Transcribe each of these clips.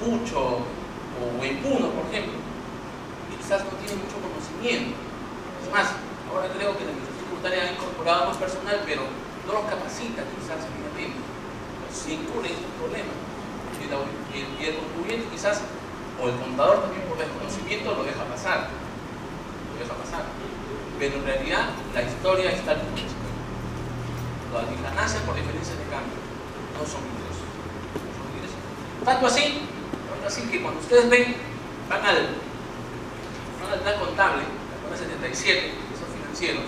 Pucho o en Puno, por ejemplo, y quizás no tienen mucho conocimiento. Es más, ahora creo que la administración tributaria ha incorporado más personal, pero no los capacita quizás finalmente. Se incurre en un problema. Y el contribuyente quizás, o el contador también por desconocimiento, lo deja pasar. Pero en realidad la historia está como es. Las ganancias por diferencias de cambio no son ingresos. Tanto así que cuando ustedes van al plan contable, la tabla 77, que son financieros,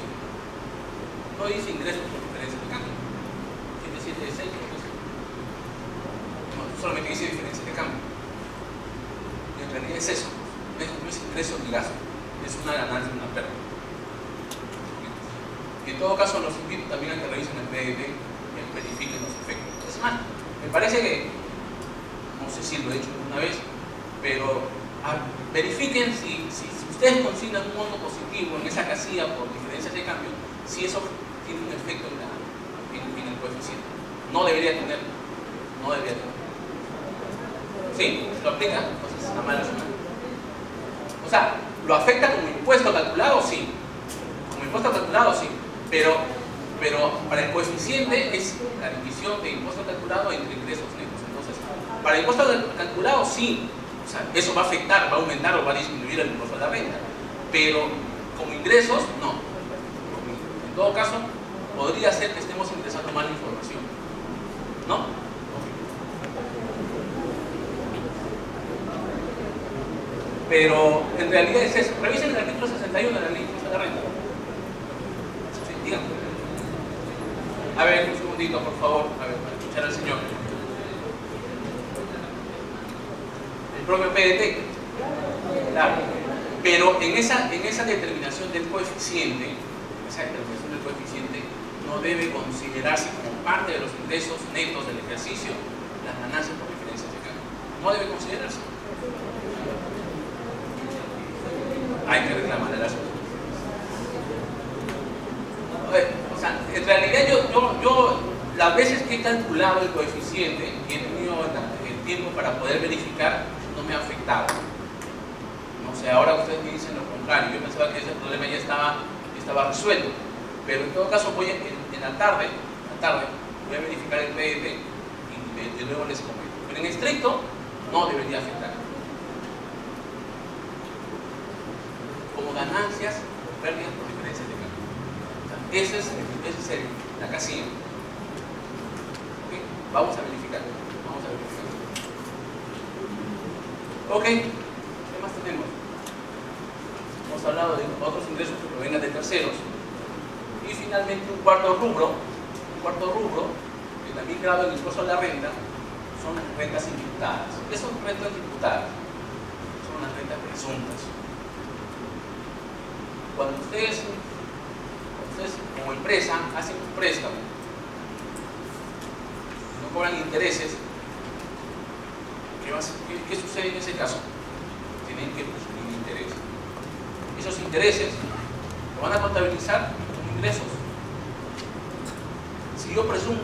no dice ingresos por diferencias de cambio. 776, no, solamente dice diferencias de cambio. Y en realidad es eso, no es ingreso ni gasto, es una ganancia, una pérdida. Y en todo caso los invito también a que revisen el PDT y verifiquen los efectos. Es más, me parece que, no sé si lo he hecho alguna vez, pero verifiquen si ustedes consignan un monto positivo en esa casilla por diferencias de cambio, si eso tiene un efecto en el coeficiente. No debería tener. Sí, lo aplica, entonces está mal asumido. O sea, ¿lo afecta como impuesto calculado? Sí. Como impuesto calculado, sí. Pero para el coeficiente es la división de impuesto calculado entre ingresos netos. Entonces, para el impuesto calculado, sí. O sea, eso va a afectar, va a aumentar o va a disminuir el impuesto a la renta. Pero como ingresos, no. En todo caso, podría ser que estemos ingresando mal información. ¿No? Pero en realidad es eso. Revisen el artículo 61 de la ley de impuesto a la renta. Sí, díganme. A ver, un segundito, por favor. A ver, para escuchar al señor. El propio PDT. Claro. Pero en esa determinación del coeficiente, no debe considerarse como parte de los ingresos netos del ejercicio las ganancias por diferencias de cambio. No debe considerarse. Hay que reclamar el asunto. O sea, en realidad yo las veces que he calculado el coeficiente y he tenido el tiempo para poder verificar, no me ha afectado. No sé, ahora ustedes me dicen lo contrario. Yo pensaba que ese problema ya estaba resuelto. Pero en todo caso voy en la tarde voy a verificar el PDT y de nuevo les comento. Pero en estricto no debería afectar. Como ganancias o pérdidas por diferencias de cambio. O sea, esa es la casilla. ¿Okay? Vamos a verificar. Ok, ¿qué más tenemos? Hemos hablado de otros ingresos que provengan de terceros. Y finalmente un cuarto rubro, que también grava el impuesto a la renta, son las rentas imputadas. ¿Qué son rentas imputadas? Son las rentas presuntas. Cuando ustedes como empresa hacen un préstamo, no cobran intereses, ¿qué sucede en ese caso? Tienen que presumir intereses. Esos intereses lo van a contabilizar como ingresos. Si yo presumo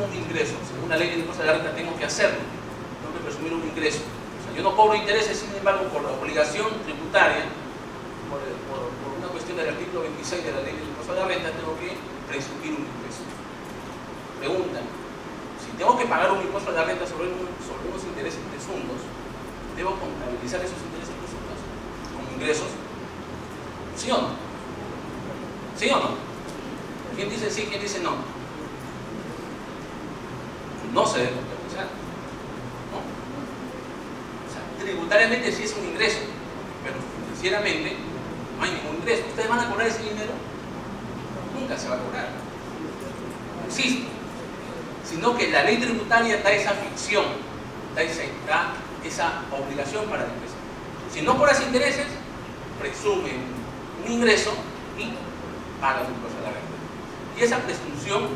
un ingreso, según la ley de impuesto a la renta, tengo que hacerlo. Tengo que presumir un ingreso. O sea, yo no cobro intereses, sin embargo, por la obligación tributaria, por una cuestión del artículo 26 de la ley de impuesto a la renta, tengo que presumir un ingreso. Pregunta: si tengo que pagar un impuesto a la renta sobre unos intereses presuntos, ¿debo contabilizar esos intereses presuntos como ingresos? ¿Sí o no? ¿Sí o no? ¿Quién dice sí? ¿Quién dice no? No se debe contabilizar, ¿no? O sea, tributariamente sí es un ingreso, pero financieramente no hay ningún ingreso. ¿Ustedes van a cobrar ese dinero? Nunca se va a cobrar. No existe. Sino que la ley tributaria da esa ficción, da esa obligación para la empresa. Si no cobras intereses, presume un ingreso y paga un impuesto a la renta. Y esa presunción,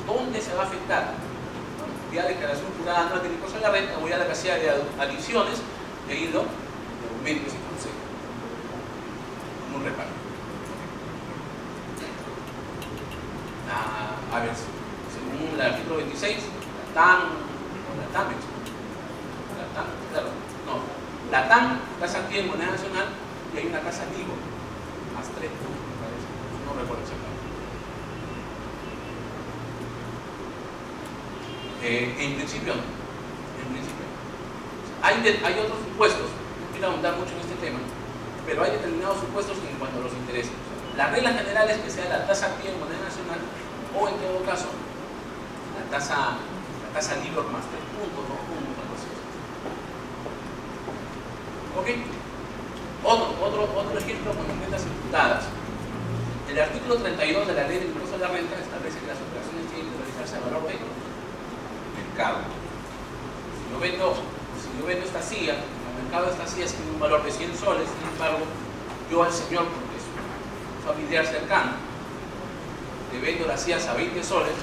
¿dónde se va a afectar? Voy a declaración jurada anual del impuesto a la renta, voy a la casilla de adiciones y ahí lo aumento ese concepto como un reparto. A ver, según el artículo 26, la TAM, claro, la TAN, tasa activa en moneda nacional, y hay una tasa LIBOR, más 3 puntos, me parece, no recuerdo exactamente. En principio no. En principio. Hay otros supuestos, no quiero ahondar mucho en este tema, pero hay determinados supuestos en cuanto a los intereses. La regla general es que sea la tasa activa en moneda nacional o, en todo caso, la tasa LIBOR más 3 puntos, 2 puntos, algo así. ¿Ok? Otro ejemplo con las rentas imputadas. El artículo 32 de la Ley del Impuesto a la Renta establece que las operaciones tienen que realizarse a valor de mercado. Si yo vendo esta silla, en el mercado esta silla tiene un valor de 100 soles, sin embargo, yo al señor, porque es un familiar cercano, le vendo las sillas a 20 soles,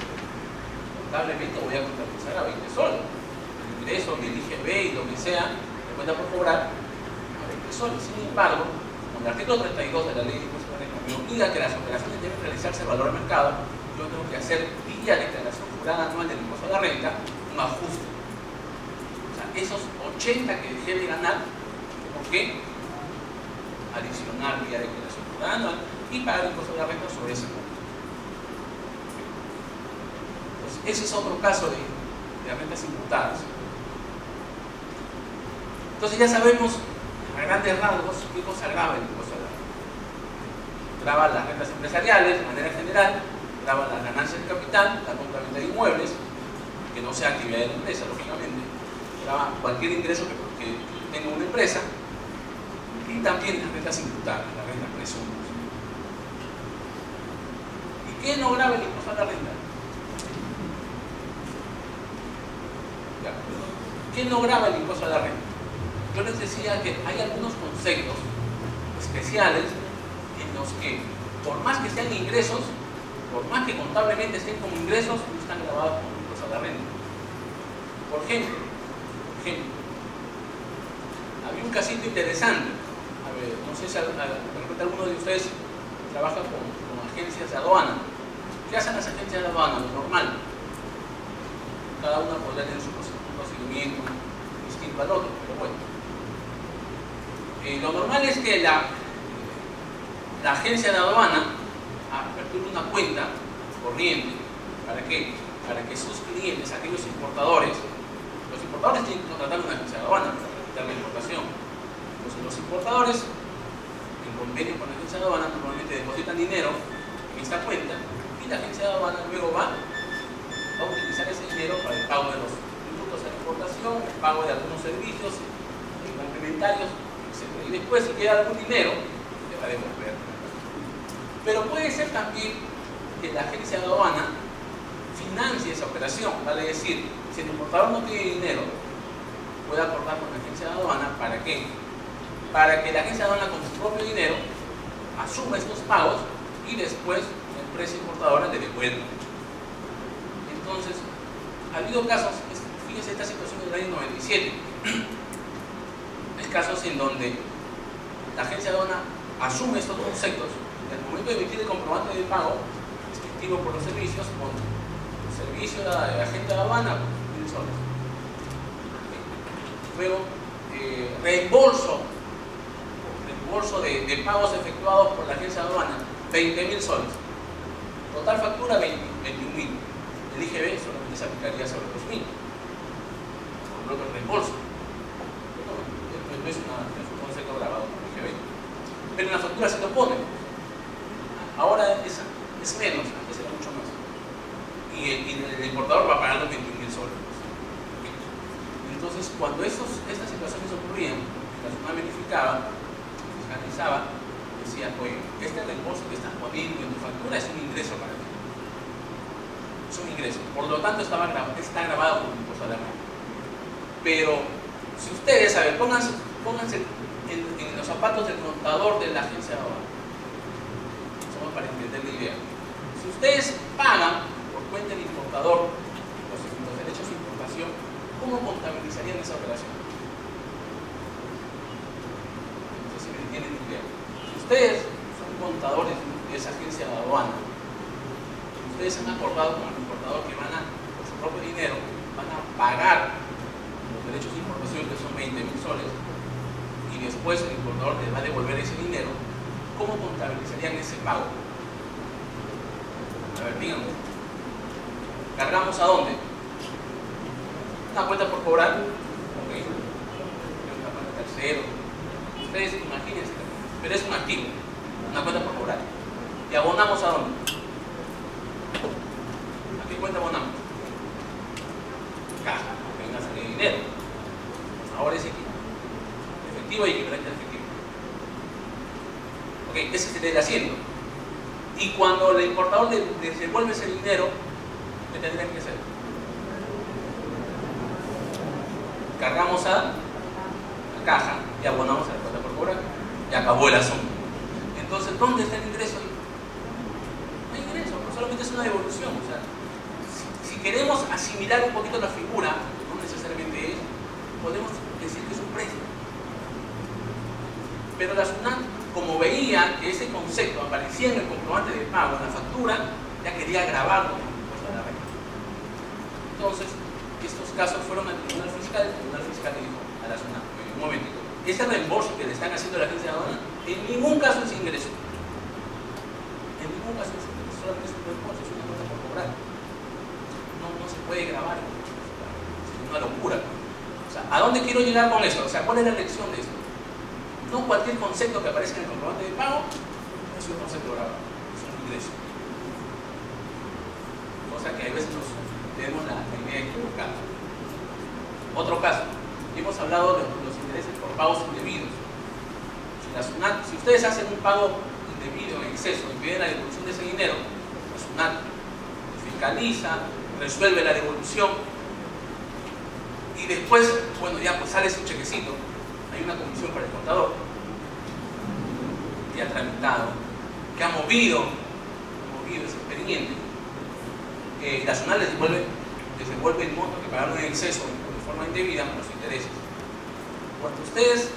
contablemente voy a contabilizar a 20 soles. El ingreso, mi IGB y lo que sea, me cuenta por cobrar a 20 soles. Sin embargo, con el artículo 32 de la Ley de Impuesto a la Renta me obliga que las operaciones deben realizarse a valor de mercado, yo tengo que hacer vía declaración jurada anual del impuesto a la renta un ajuste. O sea, esos 80 que dejé de ganar, tengo que adicionar vía declaración jurada anual y pagar el impuesto a la renta sobre ese monto. Entonces, ese es otro caso de rentas imputadas. Entonces ya sabemos a grandes rasgos qué cosa grava el impuesto a la renta. Grava las rentas empresariales de manera general, grava las ganancias de capital, la compra-venta de inmuebles, que no sea actividad de la empresa, lógicamente, grava cualquier ingreso que tenga una empresa, y también las rentas imputadas, las rentas presuntas. ¿Y qué no grava el impuesto a la renta? ¿Qué no grava el impuesto a la renta? Yo les decía que hay algunos conceptos especiales en los que, por más que sean ingresos, por más que contablemente estén como ingresos, no están grabados como impuesto a la renta. Por ejemplo, había un casito interesante. A ver, no sé si de repente alguno de ustedes trabaja con agencias de aduana. ¿Qué hacen las agencias de aduana? Lo normal. Cada una podría tener su procedimiento distinto al otro, pero bueno. Lo normal es que la agencia de aduana apertura una cuenta corriente. ¿Para qué? Para que sus clientes, aquellos importadores, los importadores tienen que contratar una agencia de aduana para realizar la importación. Entonces los importadores, en convenio con la agencia de aduana, normalmente depositan dinero en esta cuenta y la agencia de aduana luego va a utilizar ese dinero para el pago de los tributos a la importación, el pago de algunos servicios complementarios, etc. Y después, si queda algún dinero, le va a devolver. Pero puede ser también que la agencia de aduana financie esa operación, vale decir, si el importador no tiene dinero, puede acordar con la agencia de aduana. ¿Para qué? Para que la agencia de aduana con su propio dinero asuma estos pagos y después la empresa importadora le devuelva. Entonces, ha habido casos, fíjense esta situación del año 97, hay casos en donde la agencia de aduana asume estos conceptos y al momento de emitir el comprobante de pago respectivo por los servicios, con el servicio de agente de aduana, 1.000 soles. Luego, reembolso de pagos efectuados por la agencia de aduana, 20.000 soles. Total factura, 21.000. El IGB solamente se aplicaría sobre 2.000. Por lo que el reembolso. No es un concepto grabado por el IGB. Pero en la factura se lo pone. Ahora es menos, antes era mucho más. Y el importador va pagando 21.000 soles. Entonces, cuando estas situaciones ocurrían, la zona verificaba, fiscalizaba, decía, oye, este reembolso que estás poniendo en tu factura es un ingreso para ti. Es un ingreso. Por lo tanto, está grabado como impuesto a la renta. Pero, si ustedes, a ver, pónganse en los zapatos del contador de la agencia de aduana. Somos para entender la idea. Si ustedes pagan por cuenta del importador los derechos de importación, ¿cómo contabilizarían esa operación? No sé si me entienden la idea. Si ustedes son contadores de esa agencia de aduana, ustedes han acordado con el importador que van a, por su propio dinero, van a pagar los derechos de importación, que son 20.000 soles, después el importador le va a devolver ese dinero, ¿cómo contabilizarían ese pago? A ver, díganme. ¿Cargamos a dónde? Una cuenta por cobrar. Ok. Una cuenta tercero. Ustedes imagínense, pero es un activo. Una cuenta por cobrar. ¿Y abonamos a dónde? ¿A qué cuenta abonamos? Caja, porque venga a salir dinero. Ahora es efectivo y equivalente al efectivo. Ok, ese sería el asiento. Y cuando el importador le devuelve ese dinero, ¿qué tendrían que hacer? Cargamos a la caja y abonamos a la cuenta por cobrar. Y acabó el asunto. Entonces, ¿dónde está el ingreso? No hay ingreso, solamente es una devolución. O sea, si queremos asimilar un poquito la figura, no necesariamente es, podemos decir que es un préstamo. Pero la SUNAT, como veía que ese concepto aparecía en el comprobante de pago, en la factura, ya quería grabarlo en el impuesto a la renta. Entonces, estos casos fueron al Tribunal Fiscal. El Tribunal Fiscal le dijo a la SUNAT: un momentito, ese reembolso que le están haciendo a la agencia de aduana, en ningún caso es ingreso. En ningún caso es ingreso, solamente es un reembolso, es una cuenta por cobrar. No se puede grabar. Es una locura. O sea, ¿a dónde quiero llegar con esto? O sea, ¿cuál es la lección de esto? No cualquier concepto que aparezca en el comprobante de pago es un concepto grabado, es un ingreso. Cosa que a veces tenemos la idea equivocada. Otro caso, hemos hablado de los intereses por pagos indebidos. Si ustedes hacen un pago indebido en exceso y piden la devolución de ese dinero, la SUNAT fiscaliza, resuelve la devolución y después, bueno, ya pues sale su chequecito. Hay una comisión para el contador que ha tramitado, que ha movido ese expediente. La SUNAT les devuelve el monto que pagaron en exceso de forma indebida con los intereses. Cuando ustedes,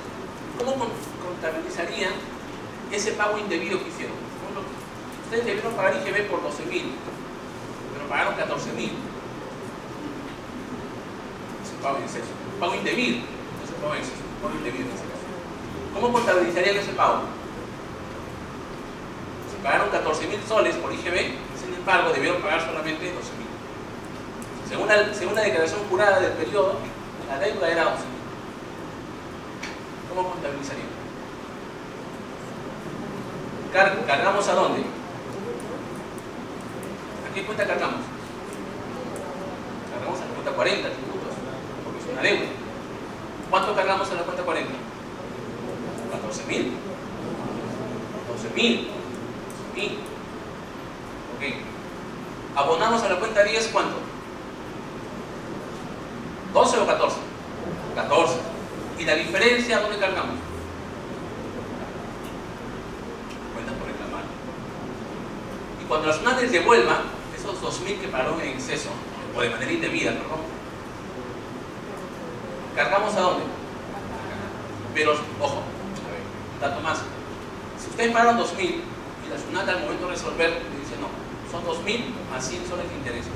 ¿cómo contabilizarían ese pago indebido que hicieron? Ustedes debieron pagar IGB por 12.000, pero pagaron 14.000. Es un pago en exceso, un pago indebido, no es un pago en exceso. Indebido en ese caso. ¿Cómo contabilizarían ese pago? Si pagaron 14.000 soles por IGB, sin embargo debieron pagar solamente 12.000. Según la declaración jurada del periodo, la deuda era 11.000. ¿Cómo contabilizarían? ¿Cargamos a dónde? ¿A qué cuenta cargamos? Cargamos a la cuenta 40 tributos, porque es una deuda. ¿Cuánto cargamos en la cuenta 40? 14.000. 12.000. Ok. ¿Abonamos a la cuenta 10 cuánto? ¿12 o 14? 14. ¿Y la diferencia dónde cargamos? Cuenta por reclamar. Y cuando la SUNAT les devuelva esos 2.000 que pagaron en exceso, o de manera indebida, perdón, ¿cargamos a dónde? Pero, ojo, a ver, un dato más. Si ustedes pagaron 2.000 y la SUNAT al momento de resolver le dice no, son 2.000 más 100 soles de intereses.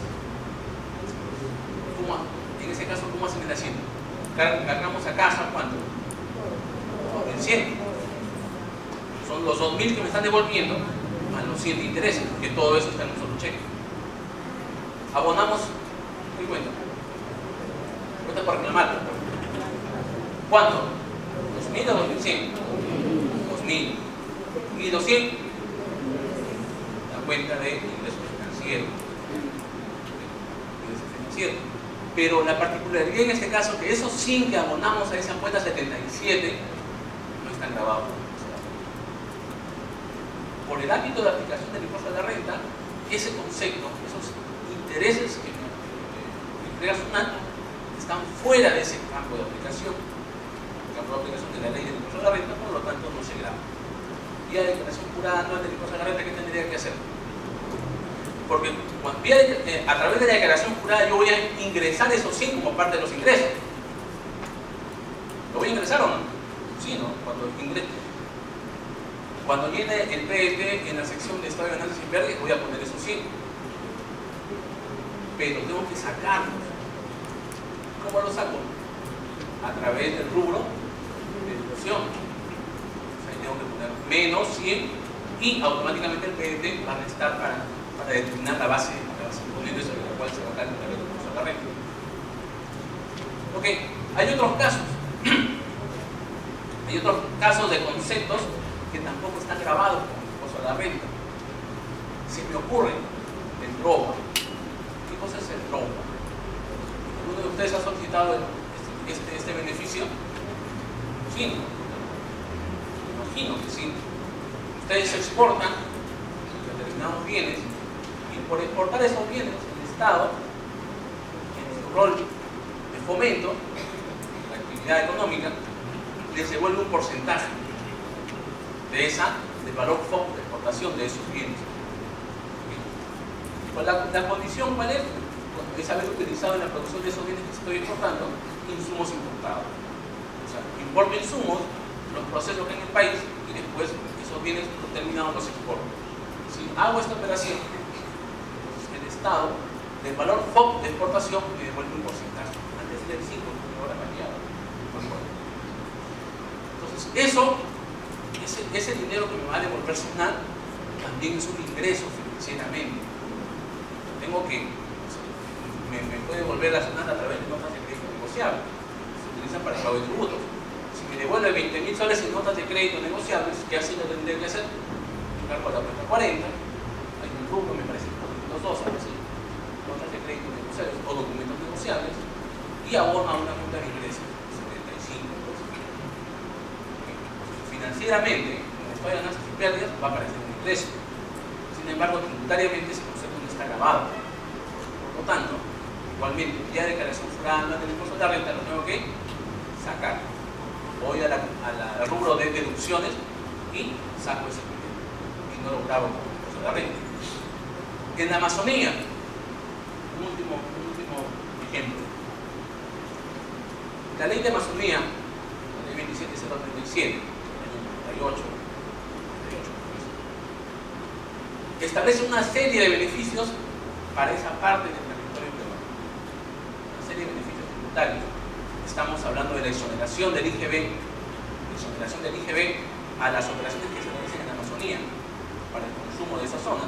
En ese caso, ¿cómo hacen el asiento? Cargamos a caja, ¿cuánto? 2.100. Son los 2.000 que me están devolviendo más los 100 de intereses, porque todo eso está en un solo cheque. Abonamos, ¿qué cuenta? Cuenta por reclamar. ¿Cuánto? 2.000 o 2.100. 2.000. ¿Y 200? La cuenta de ingresos financieros. Pero la particularidad en este caso es que esos 100 que abonamos a esa cuenta 77 no están grabados. Por el ámbito de aplicación del impuesto a la renta, ese concepto, esos intereses que entrega SUNAT están fuera de ese campo de aplicación. La aplicación de la ley del impuesto a la renta, por lo tanto no se graba. Y la declaración jurada anual del impuesto a la renta, ¿qué tendría que hacer? Porque a través de la declaración jurada yo voy a ingresar esos 100 como parte de los ingresos. ¿Lo voy a ingresar o no? Sí, ¿no? Cuando viene el PET en la sección de estado de ganancias y pérdidas, voy a poner esos 100. Pero tengo que sacarlos. ¿Cómo los saco? A través del rubro de deducción. menos 100 y automáticamente el PDT va a restar para determinar la base imponible sobre la cual se va a calcular el impuesto a la renta. Ok, hay otros casos. Hay otros casos de conceptos que tampoco están grabados como impuesto a la renta. Se me ocurre el DROPA. ¿Qué cosa es el DROPA? ¿Alguno de ustedes ha solicitado este beneficio? Sí. Imagino que sí. Ustedes exportan determinados bienes y por exportar esos bienes, el Estado, en su rol de fomento, la actividad económica, les devuelve un porcentaje del valor FOB de exportación de esos bienes. Pues la condición, ¿cuál es? Es haber utilizado en la producción de esos bienes que estoy exportando insumos importados. O sea, importo insumos, los proceso en el país y después esos bienes terminados los exporto. Si hago esta operación, entonces el Estado, del valor FOB de exportación, me devuelve un porcentaje. Antes era el 5, ahora ha cambiado. Entonces, ese dinero que me va a devolver SUNAT también es un ingreso financieramente. Tengo que, me puede devolver la SUNAT a través de notas de crédito negociables. Se utilizan para el pago de tributos. Si me devuelve 20.000 soles en notas de crédito negociables, ¿qué así lo tendría que hacer? Cargo la cuenta 40, hay un rubro, me parece, los dos, a veces, notas de crédito negociables o documentos negociables, y abona una cuenta de ingresos, 75%. Financieramente, como estoy en ganancias y pérdidas, va a aparecer un ingreso. Sin embargo, tributariamente ese concepto no está grabado. Por lo tanto, igualmente, ya declaración jurada del impuesto de la renta lo tengo que sacar. Voy al rubro de deducciones y saco ese dinero. Y no lo grabo como impuesto de la renta. En la Amazonía, un último ejemplo. La ley de Amazonía, la ley 27037, del año 98, establece una serie de beneficios para esa parte del territorio peruano. Una serie de beneficios tributarios. Estamos hablando de la exoneración del IGB, a las operaciones que se realizan en la Amazonía para el consumo de esa zona.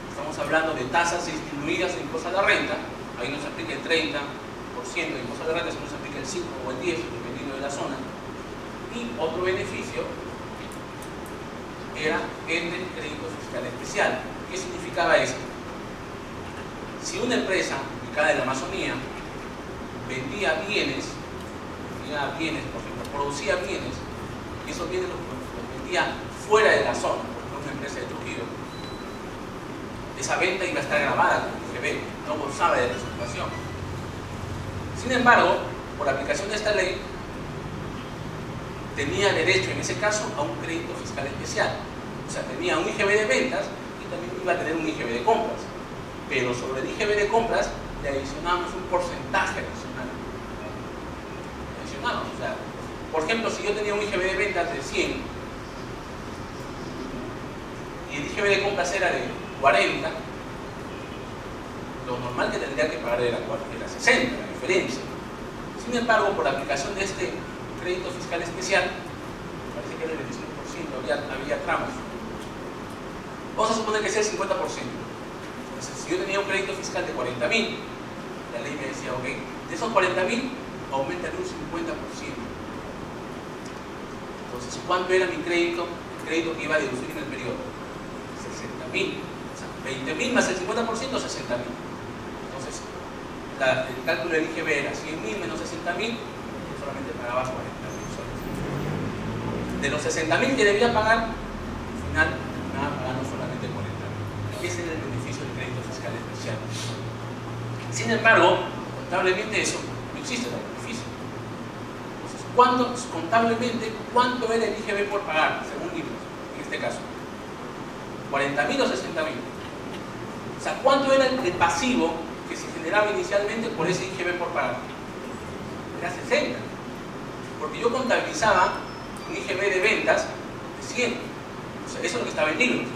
Estamos hablando de tasas disminuidas de impuesto a la renta. Ahí no se aplica el 30% de impuesto a la renta, sino se aplica el 5 o el 10, dependiendo de la zona. Y otro beneficio era el del crédito fiscal especial. ¿Qué significaba esto? Si una empresa ubicada en la Amazonía vendía bienes, por ejemplo, producía bienes, y esos bienes los vendía fuera de la zona, por ejemplo, una empresa de Trujillo, esa venta iba a estar grabada con IGB, no gozaba de resultación. Sin embargo, por aplicación de esta ley, tenía derecho en ese caso a un crédito fiscal especial. O sea, tenía un IGB de ventas y también iba a tener un IGB de compras. Pero sobre el IGB de compras le adicionamos un porcentaje adicional. O sea, por ejemplo, si yo tenía un IGB de ventas de 100 y el IGB de compras era de 40, lo normal que tendría que pagar era 60, la diferencia. Sin embargo, por la aplicación de este crédito fiscal especial, me parece que era el 25%, había tramos. Vamos a suponer que sea el 50%. Entonces, si yo tenía un crédito fiscal de 40.000, la ley me decía, ok, de esos 40.000, aumenta en un 50%. Entonces, ¿cuánto era mi crédito? El crédito que iba a deducir en el periodo. 60.000. O sea, 20.000 más el 50%, 60.000. Entonces, el cálculo del IGB era 100.000 menos 60.000, solamente pagaba 40.000 soles. De los 60.000 que debía pagar, al final terminaba pagando solamente 40.000. Ese era el beneficio del crédito fiscal especial. Sin embargo, contablemente eso no existe, el beneficio. Entonces, contablemente, ¿cuánto era el IGB por pagar, según libros, en este caso? ¿40.000 o 60.000? O sea, ¿cuánto era el pasivo que se generaba inicialmente por ese IGB por pagar? Era 60. Porque yo contabilizaba un IGB de ventas de 100. O sea, eso es lo que estaba en libros.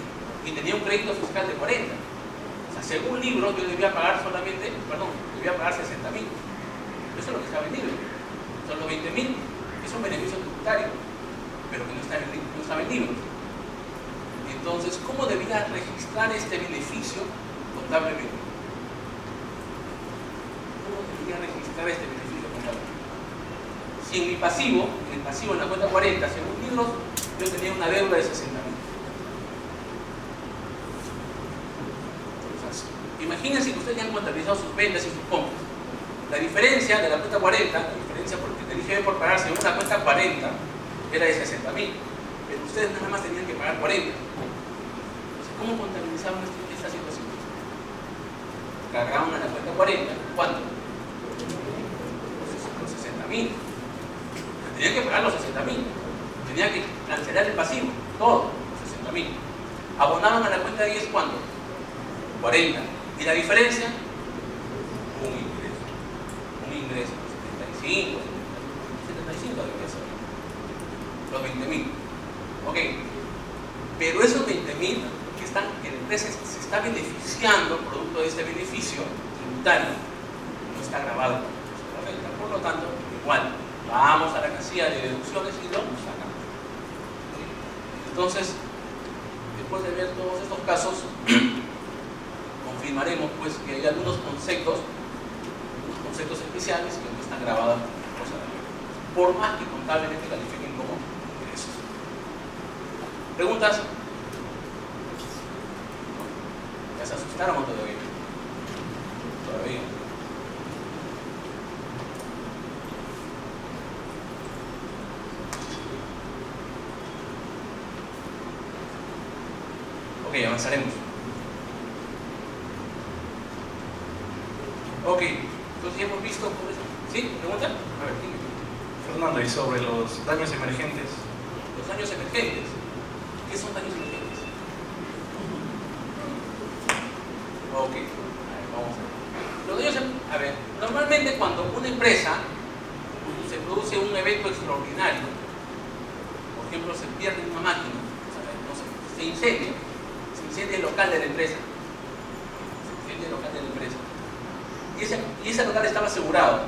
Y tenía un crédito fiscal de 40. O sea, según libros, yo debía pagar debía pagar 60.000. Eso es lo que estaba en libros. Son los 20.000, es un beneficio tributario, pero que no estaba en libros. Entonces, ¿cómo debía registrar este beneficio contablemente? ¿Cómo debería registrar este beneficio contablemente? Si en mi pasivo, en la cuenta 40, según libros, yo tenía una deuda de 60.000. Entonces, imagínense que ustedes ya han contabilizado sus ventas y sus compras. La diferencia de la cuenta 40, la diferencia porque el IGB por pagar según la cuenta 40 era de 60.000, pero ustedes nada más tenían que pagar 40. Entonces, ¿cómo contabilizaban esta situación? Cargaban a la cuenta 40, ¿cuánto? Los 60.000. Tenían que pagar los 60.000. Tenían que cancelar el pasivo, todo, los 60.000. Abonaban a la cuenta 10, ¿cuánto? 40. ¿Y la diferencia? Un ingreso, 75 debería ser. Los 20.000. Ok. Pero esos 20.000 que la empresa se está beneficiando producto de este beneficio tributario, no está grabado en la renta. Por lo tanto, igual, vamos a la casilla de deducciones y lo sacamos. Entonces, después de ver todos estos casos, confirmaremos pues que hay algunos conceptos especiales que no están grabados por más que contablemente califiquen como ingresos. ¿Preguntas? ¿Ya se asustaron o todavía? Todavía. Ok, avanzaremos. Ok, entonces ya hemos visto por eso. ¿Sí? ¿Pregunta? A ver, dime. Fernando, y sobre los daños emergentes. Los daños emergentes. ¿Qué son daños emergentes? Ok, a ver, vamos a ver. Los daños, a ver, normalmente cuando una empresa se produce un evento extraordinario, por ejemplo, se pierde una máquina, no sé, se incendia el local de la empresa. Se incendia el local de la empresa. Y ese local estaba asegurado.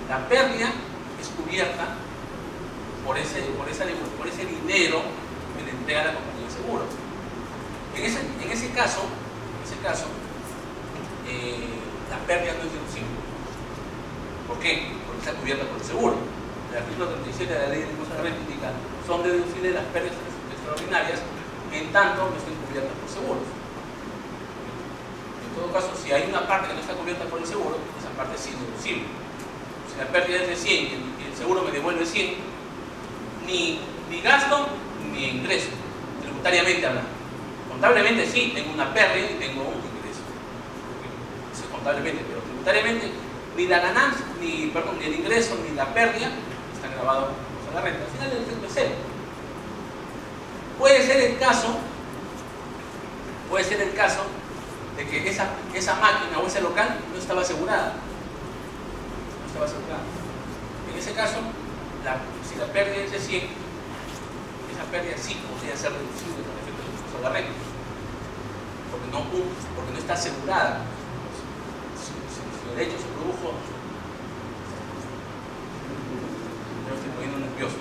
La pérdida es cubierta por ese dinero que le entrega la compañía de seguros. En ese caso, la pérdida no es deducible. ¿Por qué? Porque está cubierta por el seguro. El artículo 37 de la ley de impuesto a la renta indica: son deducibles las pérdidas extraordinarias en tanto no estén cubiertas por seguros. En todo caso, si hay una parte que no está cubierta por el seguro, esa parte sí es deducible. Si la pérdida es de 100 y el seguro me devuelve 100, ni gasto ni ingreso, tributariamente hablando. Contablemente sí, tengo una pérdida y tengo un ingreso. Eso es contablemente, pero tributariamente ni la ganancia, ni el ingreso ni la pérdida están grabados en la renta. Al final el efecto es cero. Puede ser el caso de que esa máquina o ese local no estaba asegurada. En ese caso, si la pérdida es de 100, esa pérdida sí podría ser reducible con efecto de impuesto a la renta, porque no está asegurada. Si el hecho se produjo, me estoy poniendo nervioso.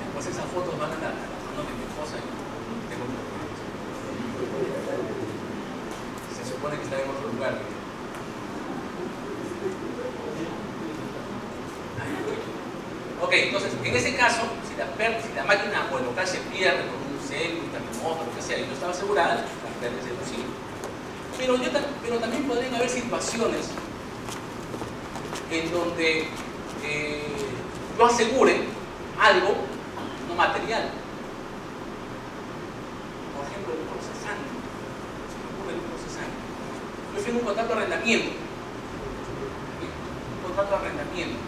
Después esas fotos van a la mano de mi esposa y tengo problemas. Se supone que está en otro lugar. Ok, entonces, en ese caso, si la máquina o el local se pierde por un incendio, un terremoto, lo que sea, y no estaba asegurada, la pérdida es deducible. Pero también podrían haber situaciones en donde yo asegure algo no material. Por ejemplo, el procesante. Yo firmo un contrato de arrendamiento. Un contrato de arrendamiento.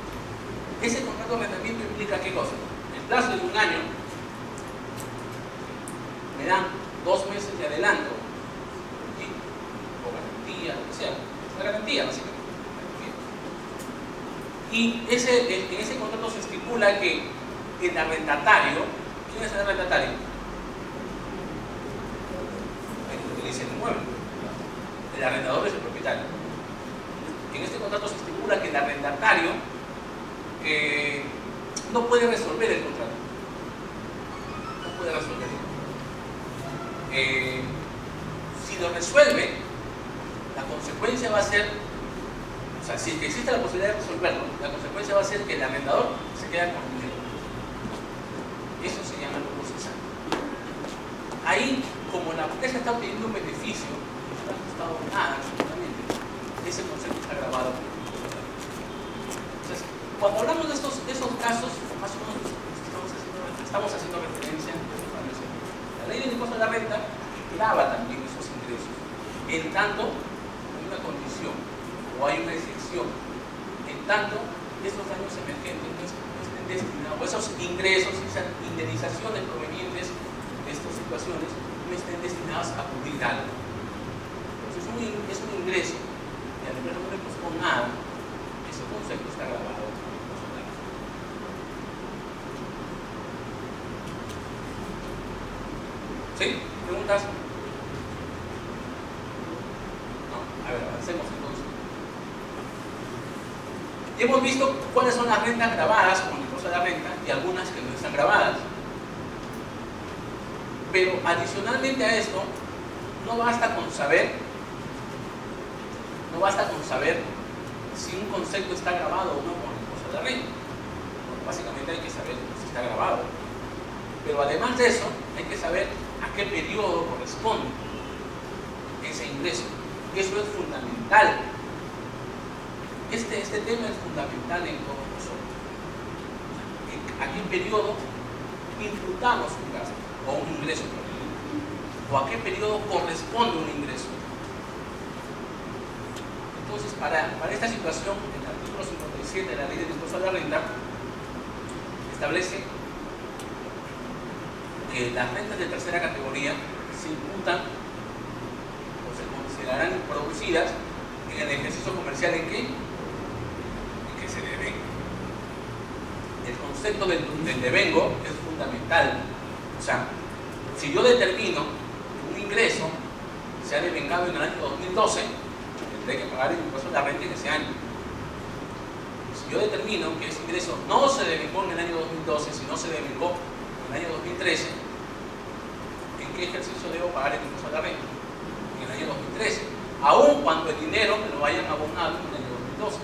Ese contrato de arrendamiento implica ¿qué cosa? En plazo de un año me dan 2 meses de adelanto, ¿sí? O garantía, lo que sea. Una garantía, básicamente. Y en ese contrato se estipula que el arrendatario, ¿quién es el arrendatario? El que utiliza el inmueble. El arrendador es el propietario. En este contrato se estipula que el arrendatario no puede resolver el contrato. No puede resolverlo. Si lo resuelve, la consecuencia va a ser, o sea, si existe la posibilidad de resolverlo, la consecuencia va a ser que el arrendador se queda con dinero. Eso se llama lo procesal. Ahí, como la empresa está obteniendo un beneficio, no está ajustado nada absolutamente, ese concepto está grabado. Entonces, cuando hablamos de esos casos, más o menos estamos haciendo referencia a la ley del impuesto a la renta grava también esos ingresos, en tanto hay una condición o hay una excepción, en tanto esos daños emergentes no estén destinados, o esos ingresos, esas indemnizaciones provenientes de estas situaciones no estén destinadas a cubrir algo. Entonces es un ingreso y a la empresa no le costó nada, ese concepto está grabado. ¿Sí? ¿Preguntas? No. A ver, avancemos entonces. Ya hemos visto cuáles son las rentas grabadas como el impuesto a la renta y algunas que no están grabadas. Pero adicionalmente a esto, no basta con saber si un concepto está grabado o no con el impuesto a la renta. Bueno, básicamente hay que saber si está grabado. Pero además de eso, hay que saber a qué periodo corresponde ese ingreso. Y eso es fundamental. Este tema es fundamental en todos nosotros. ¿A qué periodo imputamos un gasto o un ingreso? ¿O a qué periodo corresponde un ingreso? Entonces, para esta situación, el artículo 57 de la Ley del Impuesto a la Renta establece que las rentas de tercera categoría se imputan o se considerarán producidas en el ejercicio comercial en que se deben. El concepto del devengo es fundamental. O sea, si yo determino que un ingreso se ha devengado en el año 2012, tendré que pagar el impuesto de la renta en ese año. Si yo determino que ese ingreso no se devengó en el año 2012, sino se devengó en el año 2013, ¿en qué ejercicio debo pagar el impuesto a la renta? En el año 2013, aun cuando el dinero me lo hayan abonado en el año 2012,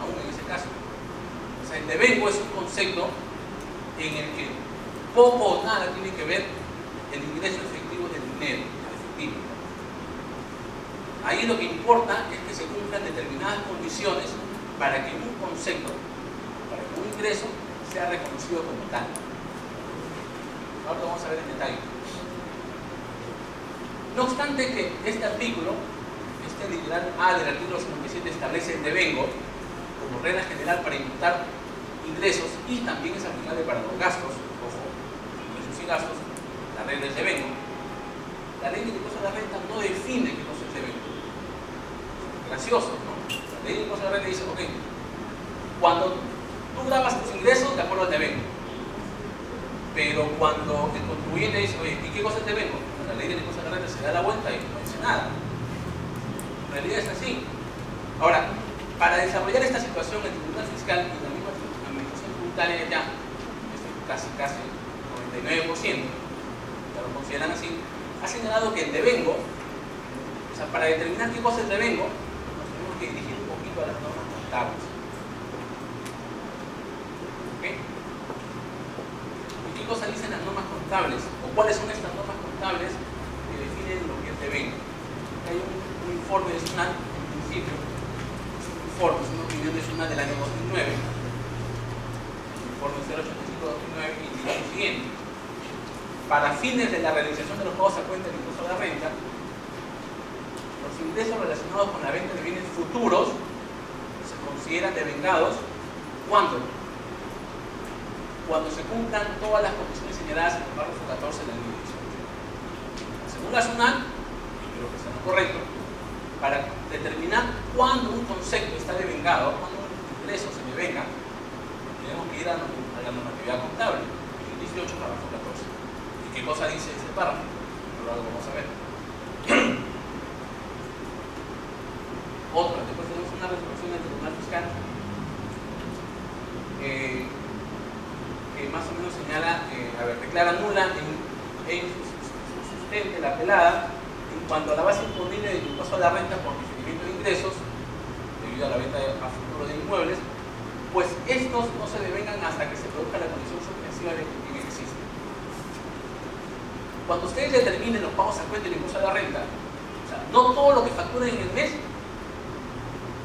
aún en ese caso. O sea, el devengo es un concepto en el que poco o nada tiene que ver el ingreso efectivo del dinero, el efectivo. Ahí lo que importa es que se cumplan determinadas condiciones para que un concepto, para que un ingreso sea reconocido como tal. Ahora lo vamos a ver en detalle. No obstante que este artículo, este literal A del artículo 57 establece el devengo como regla general para imputar ingresos y también es aplicable para los gastos, ojo, ingresos y gastos, la regla es devengo. La ley del impuesto a la renta no define qué cosa es devengo. Gracioso, ¿no? La ley del impuesto a la renta dice, ok, cuando tú grabas tus ingresos, de acuerdo al devengo. Pero cuando el contribuyente dice, oye, ¿y qué cosa es devengo? La ley del impuesto a la renta se da la vuelta y no dice nada. En realidad es así. Ahora, para desarrollar esta situación, el Tribunal Fiscal y la misma Administración Tributaria ya, casi 99%, ya lo consideran así, ha señalado que el devengo, o sea, para determinar qué cosa es devengo, nos tenemos que dirigir un poquito a las normas contables. ¿Ok? ¿Y qué cosa dicen las normas contables? ¿O cuáles son estas normas contables que definen lo que es devengo? Hay un informe de SUNAT, en principio, es una opinión de SUNAT del año 2009, el informe 085-2009, y dice lo siguiente: para fines de la realización de los pagos a cuenta del impuesto a la renta, los ingresos relacionados con la venta de bienes futuros se consideran devengados cuando se cumplan todas las condiciones señaladas en el párrafo 14 del ley 18. Según la SUNAT, y creo que está en lo correcto, para determinar cuándo un concepto está devengado, cuándo un ingreso se devenga, tenemos que ir a la normatividad contable, el 18, párrafo 14. ¿Y qué cosa dice este párrafo? Pero lo vamos a ver. Otra, después tenemos un una resolución del Tribunal Fiscal que más o menos señala, declara nula en su sustente la apelada en cuanto a la base imponible del impuesto a la renta por diferimiento de ingresos debido a la venta a futuro de inmuebles, pues estos no se devengan hasta que se produzca la condición suspensiva de que existe. Cuando ustedes determinen los pagos a cuenta del impuesto a la renta, o sea, no todo lo que facturen en el mes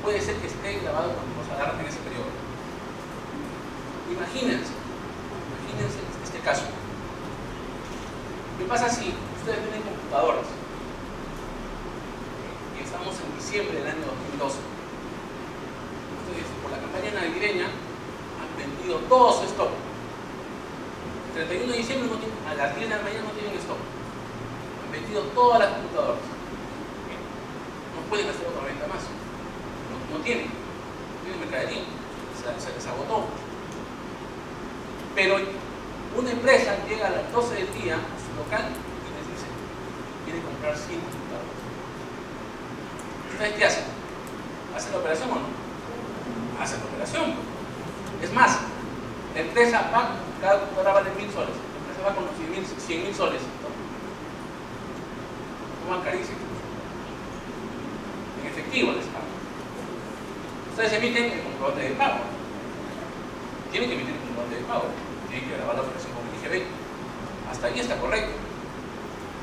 puede ser que esté grabado con impuesto a la renta en ese periodo. Imagínense este caso. ¿Qué pasa si ustedes tienen computadoras? Y estamos en diciembre del año 2012. Ustedes, por la campaña navideña, han vendido todo su stock. El 31 de diciembre a las 10 de la mañana no tienen stock. Han vendido todas las computadoras. No pueden hacer otra venta más. No tienen mercadería. Se les agotó. Pero una empresa llega a las 12 del día a su local y les dice: quiere comprar 100 computadoras. ¿Ustedes qué hacen? ¿Hacen la operación o no? Hacen la operación. Es más, la empresa va, cada computadora vale 1.000 soles. La empresa va con los 100.000 soles. Toman carísimo. En efectivo les pagan. Ustedes emiten el comprobante de pago. Tienen que emitir el comprobante de pago. Tienen que grabar la operación con el IGB. Hasta ahí está correcto.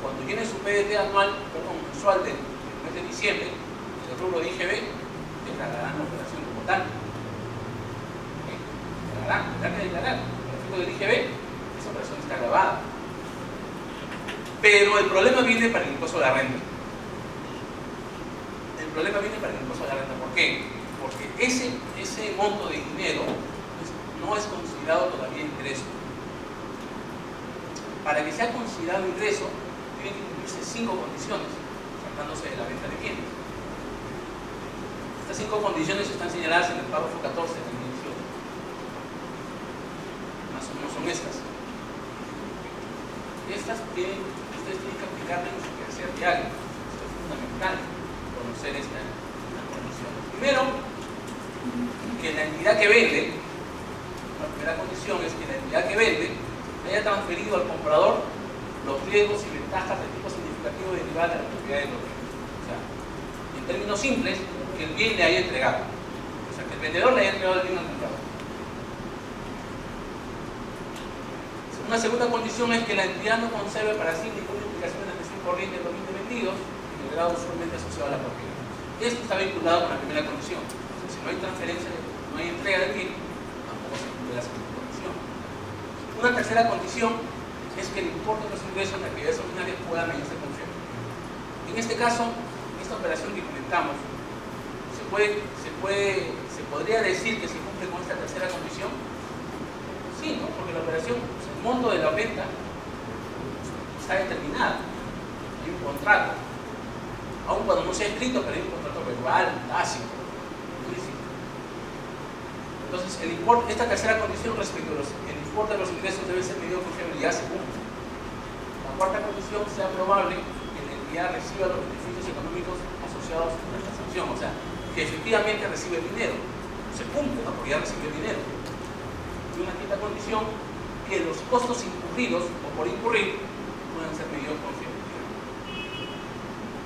Cuando tienen su PDT mensual del mes de diciembre, el rubro de IGB, declararán la operación como tal. Tendrán que declarar. El efecto del IGB, esa operación está grabada. Pero el problema viene para el impuesto a la renta. El problema viene para el impuesto a la renta. ¿Por qué? Porque ese monto de dinero no es considerado todavía ingreso. Para que sea considerado ingreso, tienen que cumplirse 5 condiciones, tratándose de la venta de bienes. Estas 5 condiciones están señaladas en el párrafo 14 de la inicio. Más o menos son estas. Ustedes tienen que aplicarlas en su quehacer diario. Esto es fundamental, conocer estas condiciones. Primero, que la entidad que vende, la primera condición es que la entidad que vende haya transferido al comprador los riesgos y ventajas de tipo significativo derivadas de la propiedad de los bienes. O sea, en términos simples, que el bien le haya entregado. O sea, que el vendedor le haya entregado el bien al comprador. Una segunda condición es que la entidad no conserve para sí ninguna implicación en la gestión corriente de los bienes vendidos en el grado usualmente asociado a la propiedad. Esto está vinculado con la primera condición. O sea, si no hay transferencia, no hay entrega del bien, tampoco se cumple la segunda condición. Una tercera condición es que el importe de los ingresos de actividades ordinarias pueda medirse con fiabilidad. En este caso, esta operación que comentamos, se podría decir que se cumple con esta tercera condición. Sí, ¿no? Porque la operación, el monto de la venta está determinado. Hay un contrato. Aun cuando no sea escrito, pero hay un contrato verbal, tácito, implícito. Entonces, esta tercera condición respecto al importe de los ingresos debe ser medido con fiabilidad, se cumple. La cuarta condición sea probable que la entidad reciba los beneficios económicos asociados a la transacción, o sea, que efectivamente recibe el dinero. Se cumple, ¿no? Porque ya recibió el dinero. Y una quinta condición, que los costos incurridos o por incurrir puedan ser medidos con fiabilidad.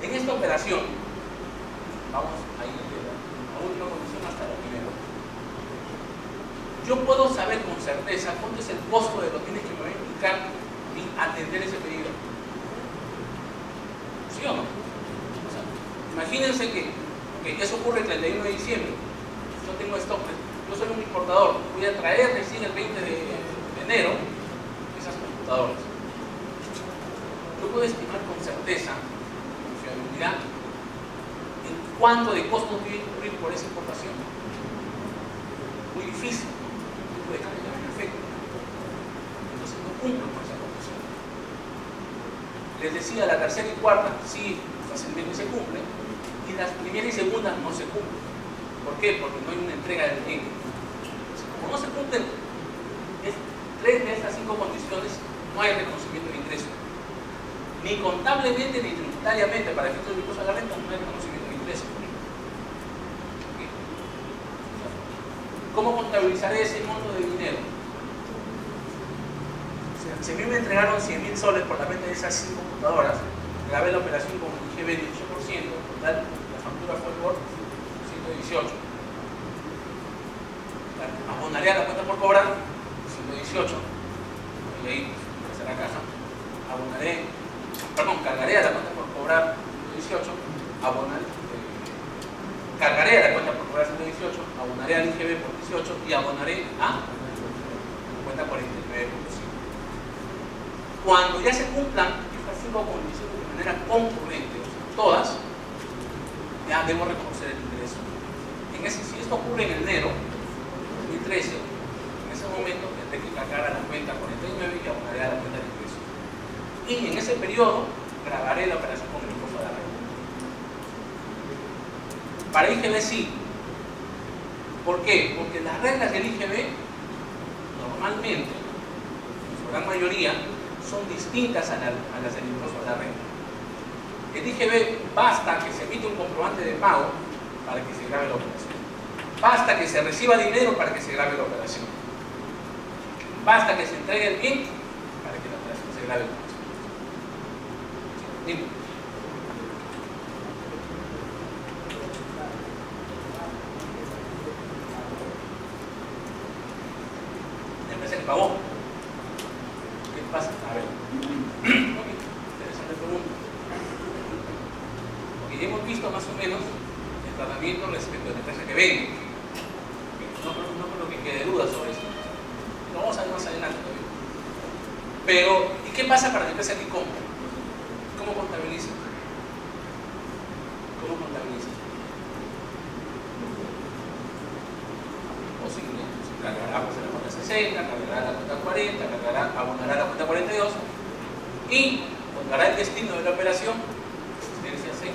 En esta operación, vamos a ir de la última condición hasta la primera. Yo puedo saber con certeza cuánto es el costo de los bienes que me va a implicar en atender ese pedido. ¿Sí o no? O sea, imagínense que eso ocurre el 31 de diciembre. Yo tengo stock, yo soy un importador, voy a traer recién el 20 de enero esas computadoras. Yo puedo estimar con certeza, con fiabilidad, en cuánto de costos voy a incurrir por esa importación. Muy difícil. De cambio también perfecto. Entonces no cumplo con esa condición. Les decía, la tercera y cuarta sí fácilmente se cumple, y las primeras y segundas no se cumplen. ¿Por qué? Porque no hay una entrega del bien. Entonces, como no se cumplen 3 de estas 5 condiciones, no hay reconocimiento de ingreso. Ni contablemente ni tributariamente, para efectos de impuesto a la renta, no hay reconocimiento de ingreso. ¿Cómo contabilizaré ese monto de dinero? Si a mí me entregaron 100.000 soles por la venta de esas 5 computadoras, grabé la operación con IGB de 8%, total, la factura fue por 118. Abonaré a la cuenta por cobrar 118, y ahí será caja. Cargaré a la cuenta por cobrar 118, cargaré a la cuenta por cobrar 118, abonaré al IGB por 18 y abonaré a la cuenta 49%. Cuando ya se cumplan estas 5 condiciones de manera concurrente, todas, ya debo reconocer el ingreso. Si esto ocurre en enero 2013, en ese momento tendré que cargar a la cuenta 49 y abonaré a la cuenta de ingreso. Y en ese periodo grabaré la operación con el impuesto de la renta. Para IGB sí. ¿Por qué? Porque las reglas del IGB normalmente, en su gran mayoría, son distintas a las del impuesto de la renta. El IGB basta que se emite un comprobante de pago para que se grabe la operación. Basta que se reciba dinero para que se grabe la operación. Basta que se entregue el bien para que la operación se grabe la operación. Dime. La empresa que pagó. ¿Qué pasa? A ver. Interesante pregunta. Porque ya hemos visto más o menos el tratamiento respecto a la empresa que vende. No creo que quede duda sobre esto. Lo vamos a ver más adelante todavía. Pero, ¿y qué pasa para la empresa que compra? ¿Cómo contabiliza? ¿Cómo contabiliza? Posible. Cargará pues, la cuenta 60, cargará la cuenta 40, abonará la cuenta 42 y pondrá el destino de la operación. Asistencia 6,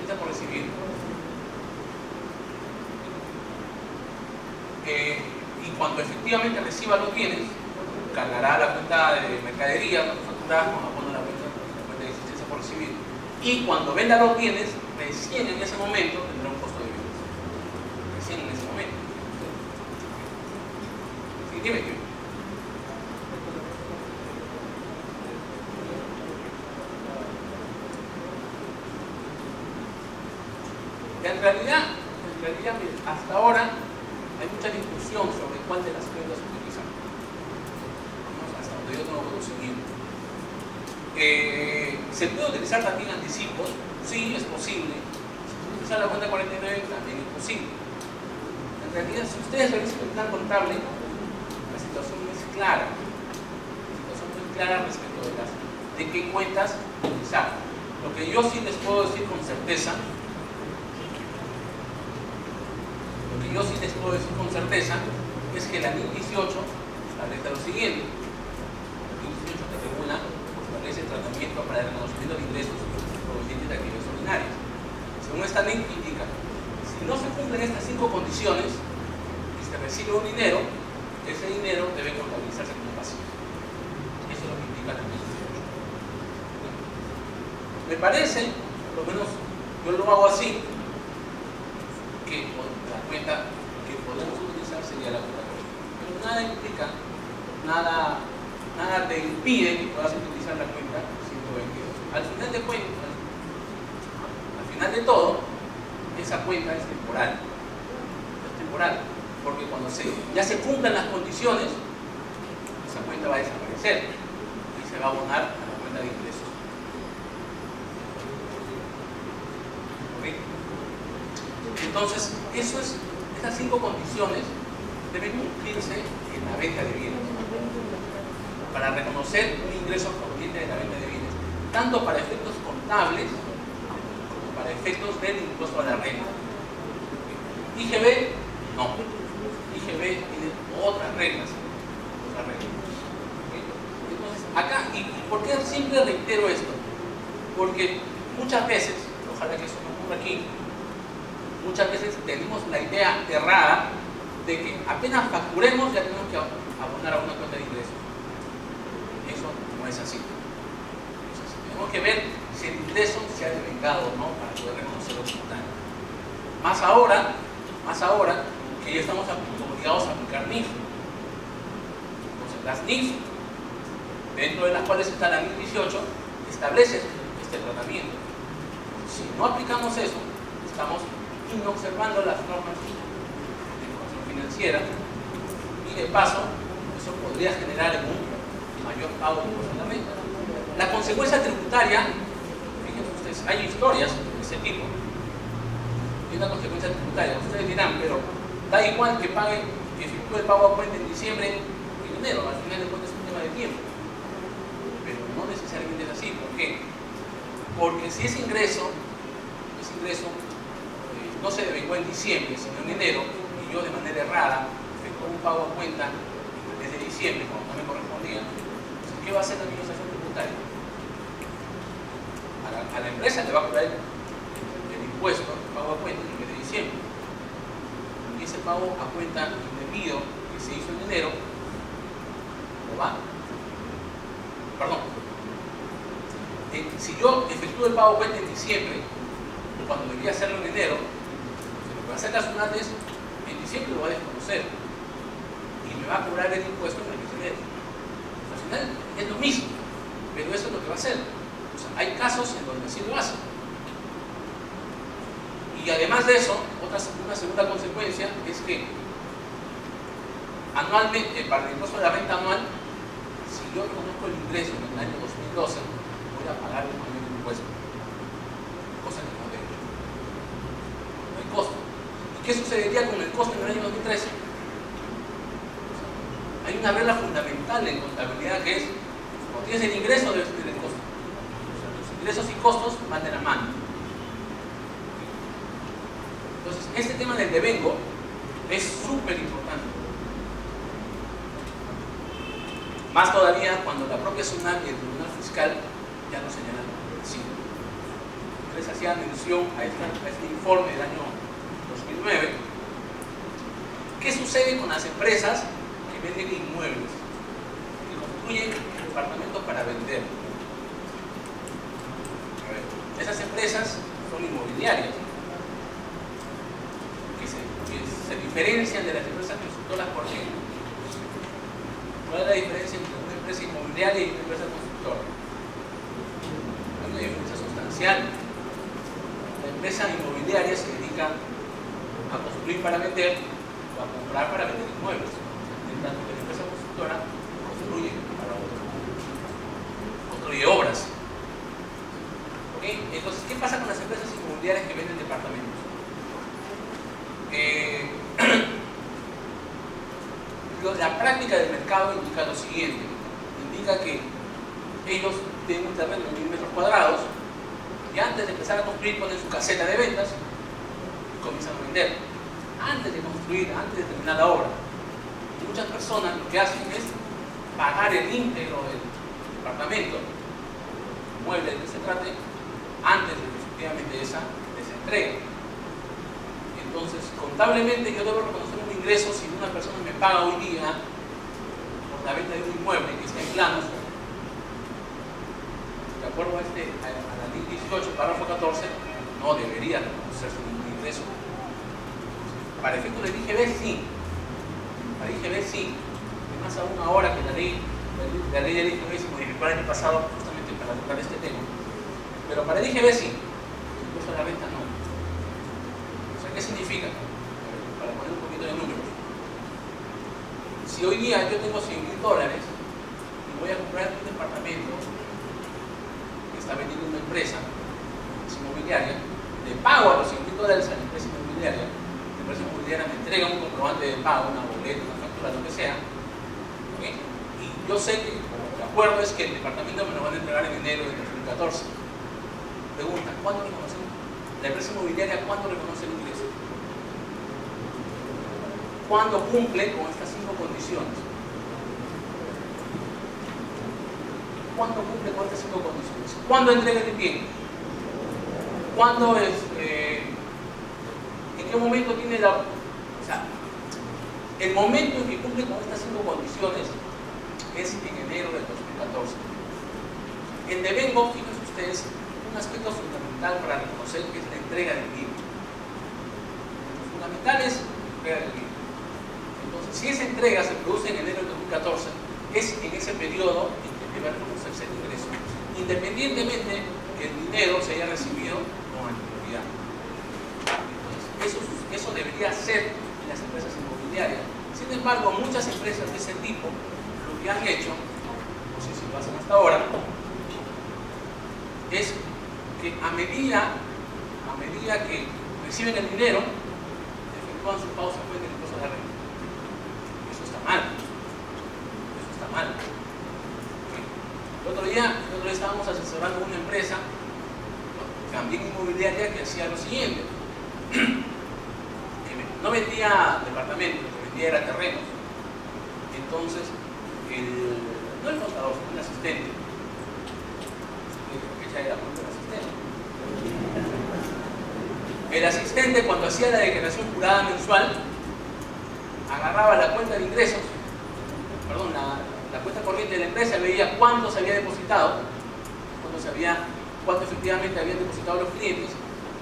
no por recibir. Y cuando efectivamente reciba los bienes, cargará la cuenta de mercadería, facturada con abono a la cuenta de asistencia por recibir. Y cuando venda los bienes, recién en ese momento tendrá un costo de bienes. Recién en ese momento. Sí, dime que. En realidad, hasta ahora hay mucha discusión sobre cuál de las cuentas utilizar. Hasta donde yo tengo conocimiento. ¿Se puede utilizar también anticipos? Sí, es posible. ¿Se puede utilizar la cuenta 49? También es posible. En realidad, si ustedes revisan el plan contable, la situación es clara. La situación muy clara respecto de qué cuentas utilizar. Lo que yo sí les puedo decir con certeza es que la NIC 18 establece lo siguiente. La NIC 18 que regula, establece el tratamiento para el reconocimiento de ingresos provenientes de actividades ordinarias. Según esta NIC indica, si no se cumplen estas 5 condiciones y se recibe un dinero, ese dinero debe contabilizarse como pasivo. Eso es lo que indica la NIC 18. Me parece, por lo menos yo lo hago así, que la cuenta que podemos utilizar sería la cuenta corriente. Pero nada implica, nada te impide que puedas utilizar la cuenta 122. Al final de cuentas, al final de todo, esa cuenta es temporal. Es temporal, porque cuando ya se cumplan las condiciones, esa cuenta va a desaparecer y se va a abonar a la cuenta de ingresos. Entonces, esas 5 condiciones deben cumplirse en la venta de bienes para reconocer un ingreso proveniente de la venta de bienes, tanto para efectos contables como para efectos del impuesto a la renta. IGB, no. IGB tiene otras reglas. Entonces, acá, ¿y por qué siempre reitero esto? Porque muchas veces, ojalá que eso no ocurra aquí, muchas veces tenemos la idea errada de que apenas facturemos ya tenemos que abonar a una cuenta de ingresos. Eso no es así. Tenemos que ver si el ingreso se ha devengado o no para poder reconocerlo como tal. Más ahora que que ya estamos obligados a aplicar NIF. Entonces, las NIF, dentro de las cuales está la NIF 18, establece este tratamiento. Si no aplicamos eso, estamos inobservando las normas de educación financiera y de paso, eso podría generar un mayor pago de impuestos a la renta. La consecuencia tributaria, fíjense ustedes, hay historias de ese tipo. Y una consecuencia tributaria. Ustedes dirán, pero da igual que pague, que efectúe el pago a cuenta en diciembre y en enero, al final de cuentas es un tema de tiempo. Pero no necesariamente es así. ¿Por qué? Porque si ese ingreso no se devengó en diciembre, sino en enero, y yo de manera errada efectué un pago a cuenta desde diciembre, cuando no me correspondía, ¿qué va a hacer la administración tributaria? A la empresa le va a cobrar el impuesto, el pago a cuenta en el mes de diciembre. Y ese pago a cuenta indebido que se hizo en enero, ¿lo va? Perdón. Si yo efectúo el pago a cuenta en diciembre, cuando debía hacerlo en enero, lo que va a hacer la SUNAT es, en diciembre lo va a desconocer y me va a cobrar el impuesto en el mes de enero. Al final es lo mismo, pero eso es lo que va a hacer. O sea, hay casos en donde sí lo hace. Y además de eso, una segunda consecuencia es que anualmente, para el impuesto de la renta anual, si yo reconozco el ingreso en el año 2012, voy a pagar el mayor impuesto, cosa que no debo. No hay costo. ¿Y qué sucedería con el costo en el año 2013? Hay una regla fundamental en contabilidad que es, cuando tienes el ingreso debes tener el costo. O sea, los ingresos y costos van de la mano. Entonces, este tema del devengo es súper importante. Más todavía cuando la propia SUNAT y el Tribunal Fiscal ya lo señalan así. Les hacía mención a este informe del año 2009. ¿Qué sucede con las empresas que venden inmuebles, que construyen departamentos para vender? A ver, esas empresas son inmobiliarias, que se diferencian de las empresas constructoras. ¿Por qué? ¿Cuál es la diferencia entre una empresa inmobiliaria y una empresa constructora? Hay una diferencia sustancial. La empresa inmobiliaria se dedica a construir para vender o a comprar para vender inmuebles, en tanto que la empresa constructora construye para otros, construye obras. ¿Okay? Entonces, ¿qué pasa con las empresas inmobiliarias que venden departamentos? La práctica del mercado indica lo siguiente: indica que ellos tienen un terreno de 1000 metros cuadrados y antes de empezar a construir ponen su caseta de ventas y comienzan a vender antes de construir, antes de terminar la obra. Y muchas personas lo que hacen es pagar el íntegro del departamento, mueble que se trate, antes de efectivamente esa entrega. Entonces, contablemente yo debo reconocer un ingreso si una persona me paga hoy día por la venta de un inmueble que está en planos, de acuerdo a la ley 18, párrafo 14, no debería reconocerse ningún ingreso. Para efectos del IGB sí, para IGB sí, y más aún ahora que la ley del IGB se modificó el año pasado justamente para tocar este tema. Pero para el IGB sí, el impuesto a la venta no. ¿Qué significa? Para poner un poquito de números. Si hoy día yo tengo $100,000 y voy a comprar un departamento que está vendiendo una empresa inmobiliaria, le pago a los $100,000 a la empresa inmobiliaria me entrega un comprobante de pago, una boleta, una factura, lo que sea, ¿okay? Y yo sé que el acuerdo es que el departamento me lo van a entregar en enero de 2014. Pregunta, ¿cuándo reconocen? La empresa inmobiliaria, ¿cuándo reconoce el ingreso? ¿Cuándo cumple con estas 5 condiciones? ¿Cuándo cumple con estas 5 condiciones? ¿Cuándo entrega el bien? ¿Cuándo es? ¿En qué momento tiene la? O sea, el momento en que cumple con estas 5 condiciones es en enero del 2014. El devengo, fíjense ustedes, un aspecto fundamental para reconocer que es la entrega del bien. Lo fundamental es la entrega del bien. si esa entrega se produce en enero de 2014, es en ese periodo en que debe reconocerse el ingreso, independientemente que el dinero se haya recibido con anterioridad. Entonces, eso debería ser en las empresas inmobiliarias. Sin embargo, muchas empresas de ese tipo lo que han hecho, no sé si lo hacen hasta ahora, es que a medida que reciben el dinero, efectúan sus pagos a cuenta del impuesto de la renta. Eso está mal. Eso está mal. El otro día estábamos asesorando una empresa, también inmobiliaria, que hacía lo siguiente. Que no vendía departamentos, lo que vendía era terrenos. Entonces, no el contador, sino el asistente. El asistente, cuando hacía la declaración jurada mensual, agarraba la cuenta de ingresos, perdón, la cuenta corriente de la empresa, veía cuánto se había depositado, cuánto efectivamente habían depositado los clientes,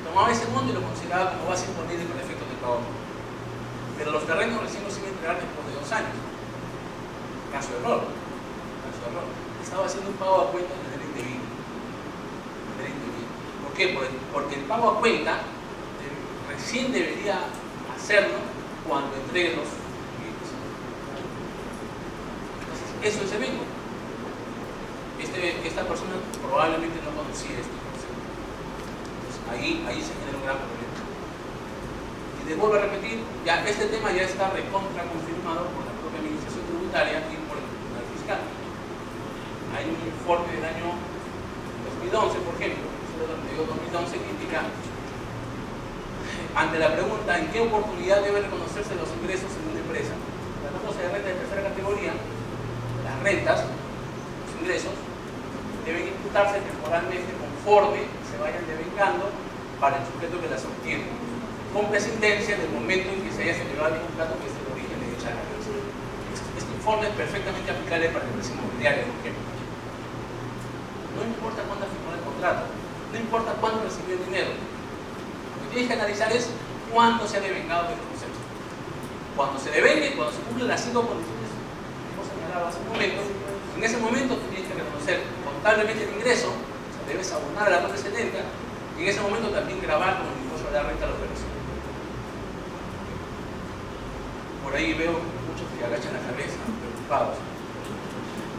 tomaba ese monto y lo consideraba como base imponible con efectos de pago. Pero los terrenos recién los iban a entregar después de 2 años. Caso de error. Estaba haciendo un pago a cuenta de manera indebida. ¿Por qué? Porque el pago a cuenta recién debería hacerlo cuando entregue los clientes. Entonces, eso es evento. Esta persona probablemente no conocía este concepto. Entonces, ahí se genera un gran problema. Y les vuelvo a repetir, ya este tema ya está recontra confirmado por la propia administración tributaria y por el Tribunal Fiscal. Hay un informe del año 2011, por ejemplo, 2011, que indica, ante la pregunta en qué oportunidad deben reconocerse los ingresos en una empresa, tratándose de renta de tercera categoría, las rentas, los ingresos, deben imputarse temporalmente conforme se vayan devengando para el sujeto que las obtiene, con prescindencia del momento en que se haya celebrado el contrato que es el origen de dicha ganancia. Este informe es perfectamente aplicable para la empresa inmobiliaria, por ejemplo. No importa cuándo firmó el contrato, no importa cuándo recibió el dinero. Lo que tienes que analizar es cuándo se ha devengado el concepto. Cuando se devengue, cuando se cumplen las 5 condiciones que hemos señalado hace un momento, en ese momento tú tienes que reconocer contablemente el ingreso, o sea, debes abonar a la parte 70, y en ese momento también grabar con el impuesto de la renta a la operación. Por ahí veo muchos que agachan la cabeza, preocupados.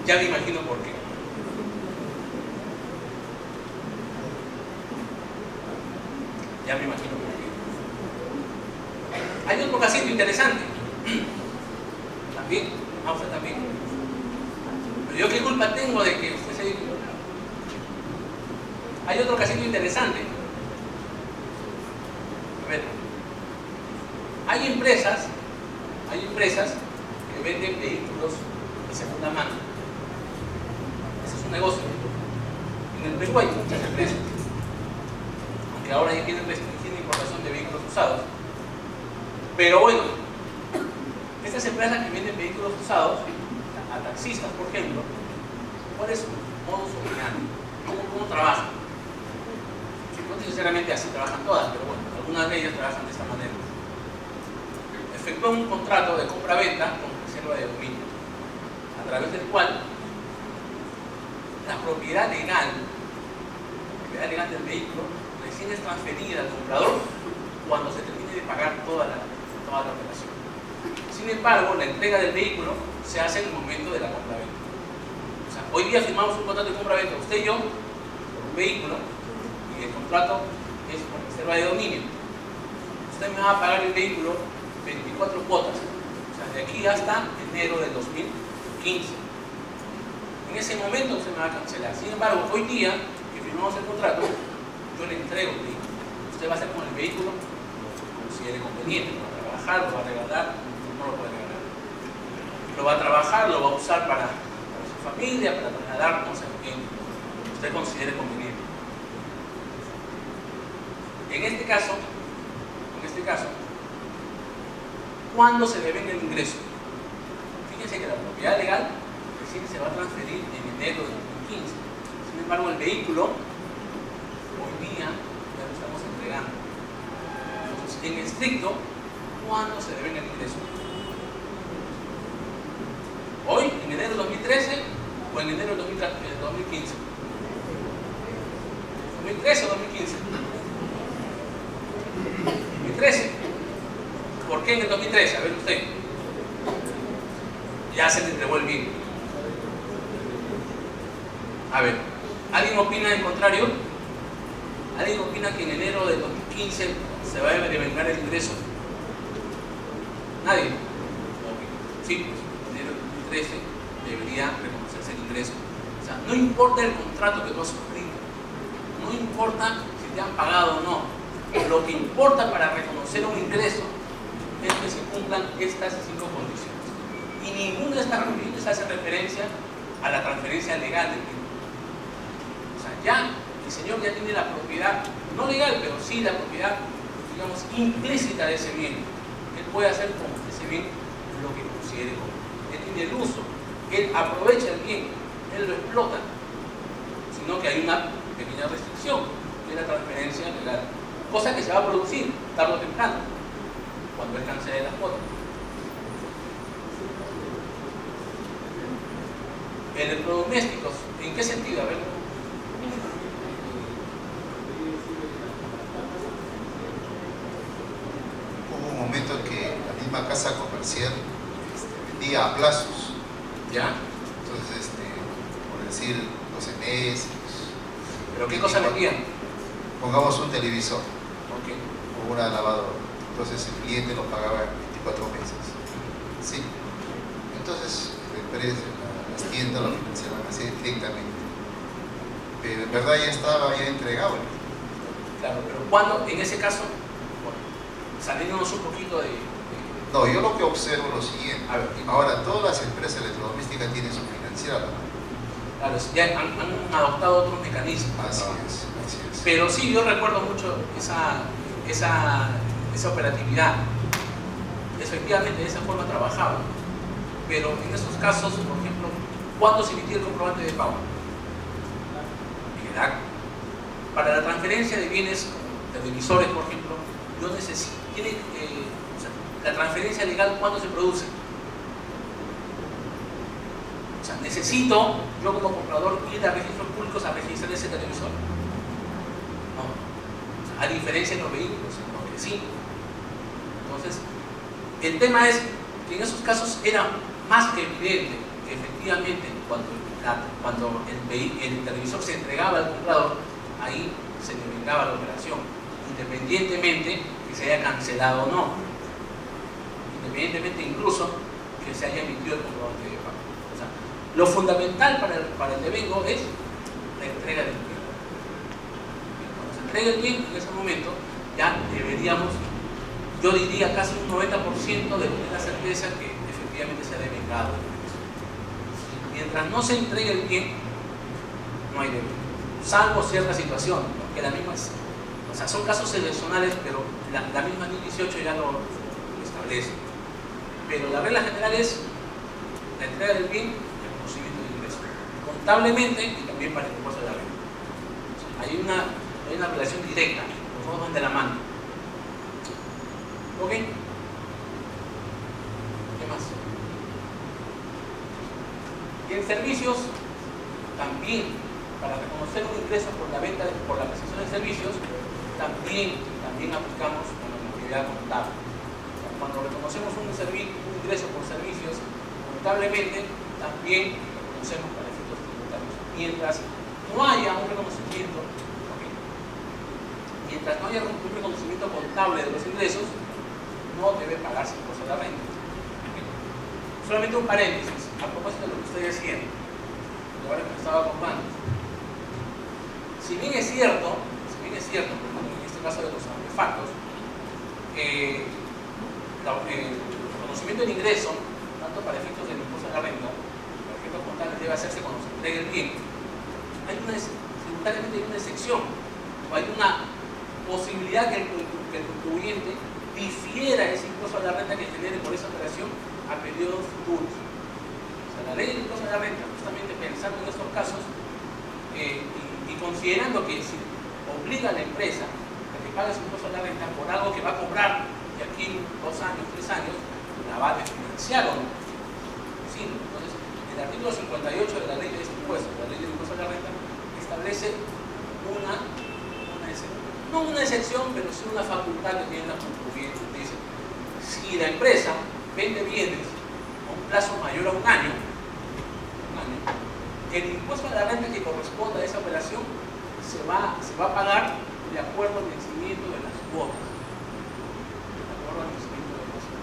Ya me imagino por qué. Ya me imagino por qué. Hay otro casito interesante. También, a usted también. Pero yo qué culpa tengo de que usted se diga. Hay otro casito interesante. A ver. Hay empresas que venden vehículos de segunda mano. Ese es un negocio. En el Perú hay muchas empresas. Que ahora ya tienen restringida importación de vehículos usados. Pero bueno, estas empresas que venden vehículos usados, a taxistas por ejemplo, ¿cuál es su modus operandi? ¿Cómo trabajan? No necesariamente así trabajan todas, pero bueno, algunas de ellas trabajan de esta manera. Efectúan un contrato de compra-venta con reserva de dominio, a través del cual la propiedad legal del vehículo recién es transferida al comprador cuando se termine de pagar toda la operación. Sin embargo, la entrega del vehículo se hace en el momento de la compra-venta. O sea, hoy día firmamos un contrato de compra-venta, usted y yo, por un vehículo, y el contrato es por reserva de dominio. Usted me va a pagar el vehículo 24 cuotas, o sea, de aquí hasta enero del 2015. En ese momento usted me va a cancelar. Sin embargo, hoy día que firmamos el contrato, yo le entrego el vehículo. Usted va a hacer con el vehículo como considere conveniente. Lo va a trabajar, lo va a regalar, no lo puede regalar. Lo va a trabajar, lo va a usar para su familia, para trasladarnos a quien usted considere conveniente. En este caso, ¿cuándo se devenga el ingreso? Fíjense que la propiedad legal recién se va a transferir en enero de 2015. Sin embargo, el vehículo hoy día ya lo estamos entregando. Entonces, en estricto, ¿cuándo se devenga el ingreso? ¿Hoy, en enero de 2013 o en enero de 2015? ¿2013 o 2015? 2013. ¿Por qué en el 2013? A ver usted. Ya se le entregó el bien. A ver, ¿alguien opina en contrario? ¿Alguien opina que en enero de 2015 se va a devengar el ingreso? ¿Nadie? Sí, pues en enero de 2013 debería reconocerse el ingreso. O sea, no importa el contrato que tú has suscrito, no importa si te han pagado o no, lo que importa para reconocer un ingreso es que se cumplan estas 5 condiciones. Y ninguna de estas condiciones hace referencia a la transferencia legal del bien. O sea, ya el señor ya tiene la propiedad, no legal, pero sí la propiedad, digamos, implícita de ese bien. Él puede hacer con ese bien lo que considere conveniente. Él tiene el uso, él aprovecha el bien, él lo explota, sino que hay una pequeña restricción, que es la transferencia legal, cosa que se va a producir tarde o temprano cuando él cancele las cuotas. Electrodomésticos, ¿en qué sentido? A ver. Hubo un momento que la misma casa comercial vendía a plazos. ¿Ya? Entonces, por decir, los meses. ¿Pero qué cosa vendían? Pongamos un televisor Okay. o una lavadora. Entonces el cliente lo pagaba en 24 meses. ¿Sí? Entonces la empresa, las tiendas lo financiaban así directamente. Pero en verdad ya estaba entregado. Claro, pero cuando, en ese caso, bueno, saliéndonos un poquito de... No, yo lo que observo es lo siguiente. A ver, ahora todas las empresas electrodomésticas tienen su financiera. claro, ya han adoptado otros mecanismos. Así es, así es. Pero sí, yo recuerdo mucho esa operatividad. Efectivamente, de esa forma trabajaba. Pero en esos casos, por ejemplo, ¿cuándo se emitía el comprobante de pago? En el acto. Para la transferencia de bienes, televisores, por ejemplo, yo necesito, la transferencia legal, ¿cuándo se produce? O sea, necesito, yo como comprador, ir a registros públicos a registrar ese televisor. No. O sea, a diferencia de los vehículos, no, que sí. Entonces, el tema es que en esos casos era más que evidente que efectivamente cuando el televisor se entregaba al comprador, ahí se devengaba la operación, independientemente que se haya cancelado o no, independientemente incluso que se haya emitido el comprobante de pago. O sea, lo fundamental para el devengo es la entrega del bien. Cuando se entrega el bien, en ese momento ya deberíamos, yo diría casi un 90% de tener la certeza que efectivamente se ha devengado. Mientras no se entregue el bien, no hay devengo, salvo cierta situación, que la misma es, o sea, son casos excepcionales, pero la misma ley 18 ya lo establece. Pero la regla general es la entrega del bien y el reconocimiento del ingreso, contablemente y también para el impuesto de la renta. O sea, hay una relación directa, los dos van de la mano. ¿Ok? ¿Qué más? Y en servicios, también, para reconocer un ingreso por la venta, por la prestación de servicios, también aplicamos la normatividad contable. Cuando reconocemos un ingreso por servicios, contablemente, también reconocemos para efectos tributarios. Mientras no haya un reconocimiento, ¿okay? Mientras no haya un reconocimiento contable de los ingresos, no debe pagarse impuesto a la renta. ¿Okay? Solamente un paréntesis, a propósito de lo que usted decía, ahora que me estaba contando. Si bien es cierto, en este caso de los artefactos, el reconocimiento del ingreso, tanto para efectos del impuesto a la renta, para efectos contables, debe hacerse cuando se entregue el bien. Tributariamente hay una excepción, o hay una posibilidad que el contribuyente difiera ese impuesto a la renta que genere por esa operación a periodos futuros. O sea, la ley del impuesto a la renta, justamente pensando en estos casos, y considerando que si obliga a la empresa a que pague su impuesto a la renta por algo que va a cobrar de aquí 2 años, 3 años, la va a desfinanciar o no. Sí, entonces el artículo 58 de la ley de este impuesto, la ley del impuesto a la renta, establece no una excepción, pero sí una facultad que tiene la contribuyente. Dice, si la empresa vende bienes a un plazo mayor a un año, el impuesto a la renta que corresponda a esa operación se va a pagar de acuerdo al vencimiento de las cuotas. De acuerdo al vencimiento de las cuotas.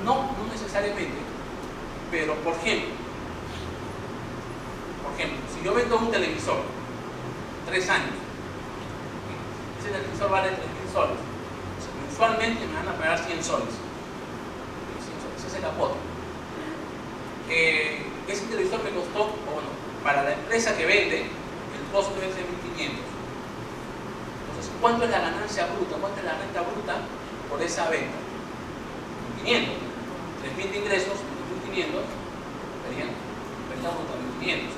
No necesariamente, pero por ejemplo, si yo vendo un televisor 3 años, ese televisor vale 3.000 soles, o sea, mensualmente me van a pagar 100 soles. Esa es la cuota. Ese televisor me costó, para la empresa que vende, el costo es de 1.500. Entonces, ¿cuánto es la ganancia bruta? ¿Cuánto es la renta bruta por esa venta? 1.500. 3.000 de ingresos, 1.500, serían renta bruta 1.500.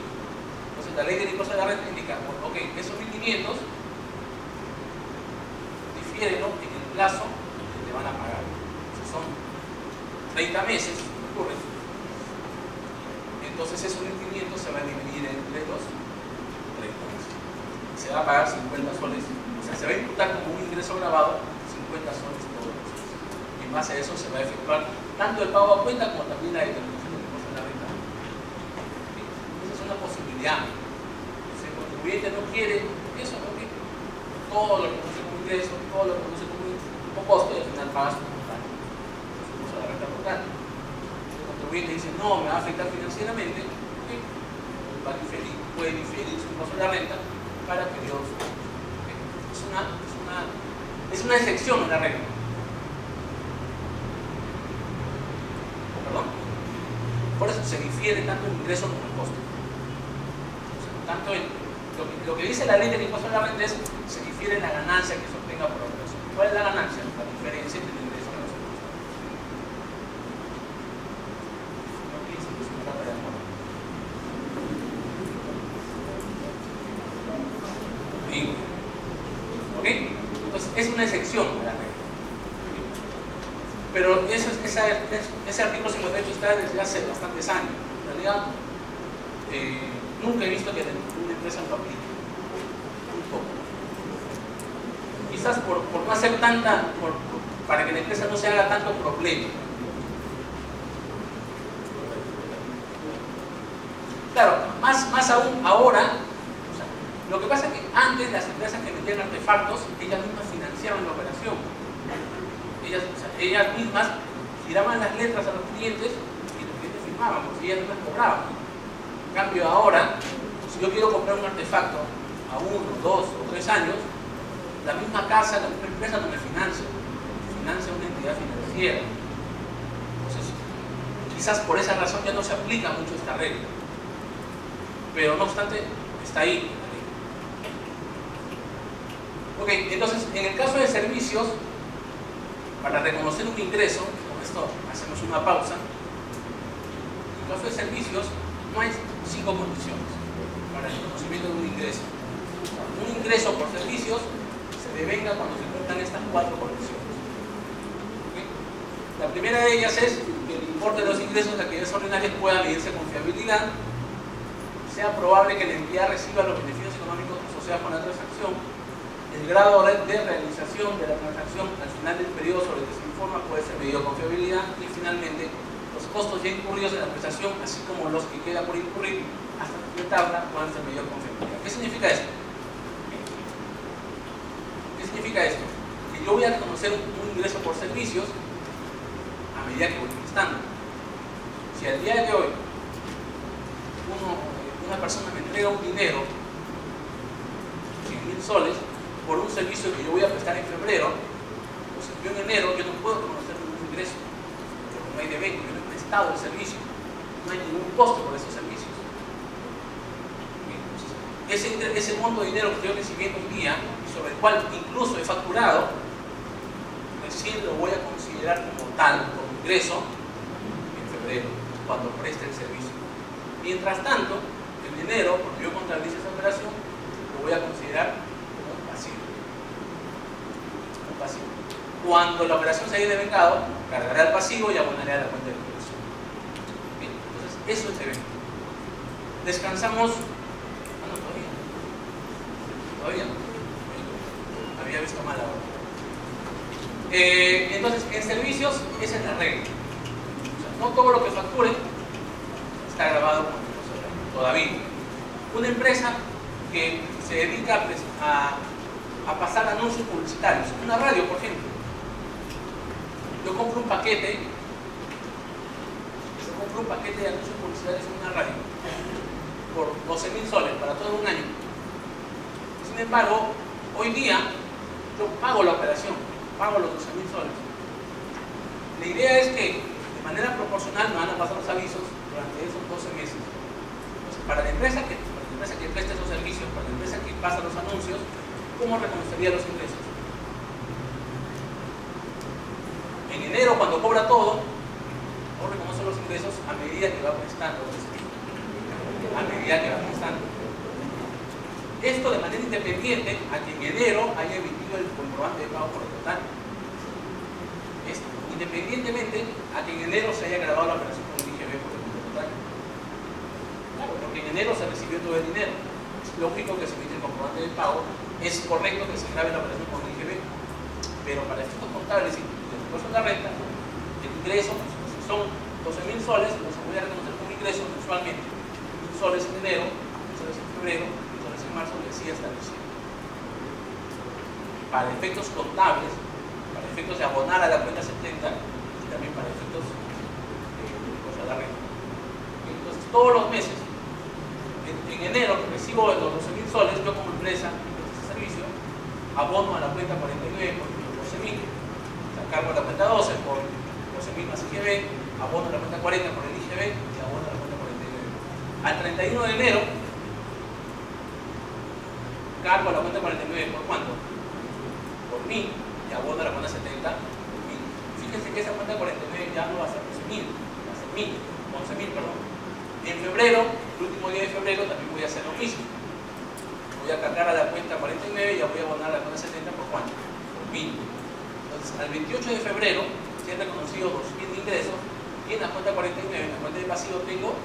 Entonces, la ley del impuesto a la renta indica, ok, esos 1.500 difieren en el plazo que te van a pagar. Entonces, son 30 meses, ocurre. Entonces esos 1.500 se va a dividir entre los 30 meses. Se va a pagar 50 soles, o sea, se va a imputar como un ingreso grabado 50 soles todos los meses. En base a eso se va a efectuar tanto el pago a cuenta como también la determinación del impuesto a la renta. Esa es una posibilidad. Si el contribuyente no quiere eso, no quiere todo lo que conoce como ingreso, todo lo que conoce como costo, y al final paga su total. Su impuesto a la renta total. El dice, no, me va a afectar financieramente, puede diferir su impuesto a la renta para periodos. Es una excepción en la regla. ¿Perdón? Por eso se difiere tanto el ingreso como el costo. O sea, tanto lo que dice la ley del impuesto a la renta es se difiere la ganancia que se obtenga por operación. ¿Cuál es la ganancia? La diferencia entre el ingreso y los costos. ¿Ok? Entonces es una excepción a la regla. Pero ese artículo 58 está desde hace bastantes años. En realidad, nunca he visto que una empresa lo aplique. Un poco. Quizás por no hacer para que la empresa no se haga tanto problema. Claro, más aún ahora. Lo que pasa es que antes las empresas que vendían artefactos, ellas mismas financiaban la operación. Ellas mismas giraban las letras a los clientes y los clientes firmaban, porque ellas mismas cobraban. En cambio ahora, si yo quiero comprar un artefacto a 1, 2 o 3 años, la misma casa, la misma empresa no me financia una entidad financiera. Entonces, quizás por esa razón ya no se aplica mucho esta regla. Pero no obstante, está ahí. Ok, entonces en el caso de servicios, para reconocer un ingreso, con esto hacemos una pausa. En el caso de servicios no hay 5 condiciones para el reconocimiento de un ingreso. Un ingreso por servicios se devenga cuando se cumplan estas 4 condiciones. ¿Okay? La primera de ellas es que el importe de los ingresos de actividades ordinarias pueda medirse con fiabilidad, sea probable que la entidad reciba los beneficios económicos asociados con la transacción, el grado de realización de la transacción al final del periodo sobre el que se informa puede ser medido con fiabilidad y finalmente los costos ya incurridos en la prestación, así como los que queda por incurrir hasta completarla, pueden ser medidos con fiabilidad. ¿Qué significa esto? ¿Qué significa esto? Que yo voy a reconocer un ingreso por servicios a medida que voy prestando. Si al día de hoy una persona me entrega un dinero, 100.000 soles, por un servicio que yo voy a prestar en febrero, pues yo en enero yo no puedo reconocer ningún ingreso, porque no hay devengo, yo no he prestado el servicio, no hay ningún costo por esos servicios. Ese monto de dinero que estoy recibiendo un día y sobre el cual incluso he facturado, recién lo voy a considerar como tal, como ingreso, en febrero, cuando preste el servicio. Mientras tanto, en enero, cuando yo contabilice esa operación, lo voy a considerar como pasivo. Cuando la operación se haya devengado, cargaré al pasivo y abonaré a la cuenta de ingreso. Eso es evento. Descansamos. Ah, no, todavía no. Había visto mal ahora. Entonces, en servicios, esa es la regla. O sea, no todo lo que facture está grabado como impuesto de renta, todavía. Una empresa que se dedica pues, a pasar anuncios publicitarios, una radio, por ejemplo. Yo compro un paquete de anuncios publicitarios en una radio por 12.000 soles para todo un año. Sin embargo, hoy día yo pago la operación, pago los 12.000 soles. La idea es que de manera proporcional me van a pasar los avisos durante esos 12 meses. Entonces, para la empresa que presta esos servicios, para la empresa que pasa los anuncios, ¿cómo reconocería los ingresos? En enero, cuando cobra todo, no reconoce los ingresos a medida que va prestando. Esto de manera independiente a que en enero haya emitido el comprobante de pago por el total. Esto, independientemente a que en enero se haya grabado la operación con el IGB por el total. Claro, porque en enero se recibió todo el dinero. Es lógico que se emite el comprobante de pago. Es correcto que se grabe la operación con el IGB. Pero para efectos contables y de impuesto de la renta, el ingreso, si son 12.000 soles, los voy a reconocer como ingreso mensualmente. 1.000 soles en enero, 1.000 soles en febrero, 1.000 soles en marzo, y así hasta diciembre. Para efectos contables, para efectos de abonar a la cuenta 70 y también para efectos de impuesto de la renta. Entonces, todos los meses, en enero que recibo los 12.000 soles, yo como empresa de este servicio, abono a la cuenta 49 por 12.000, cargo a la cuenta 12 por 12.000 más IGB, abono a la cuenta 40 por el IGB y abono a la cuenta 49. Al 31 de enero, cargo a la cuenta 49 por cuánto? Por 1.000 y abono a la cuenta 70 por 1.000. Fíjense que esa cuenta 49 ya no va a ser 12.000, va a ser 11.000, perdón. En febrero, el último día de febrero, también voy a hacer lo mismo. Voy a cargar a la cuenta 49 y ya voy a abonar a la cuenta 70 por cuánto? Por 1.000. Entonces, al 28 de febrero se han reconocido 2.000 ingresos y en la cuenta 49, en la cuenta de pasivo tengo.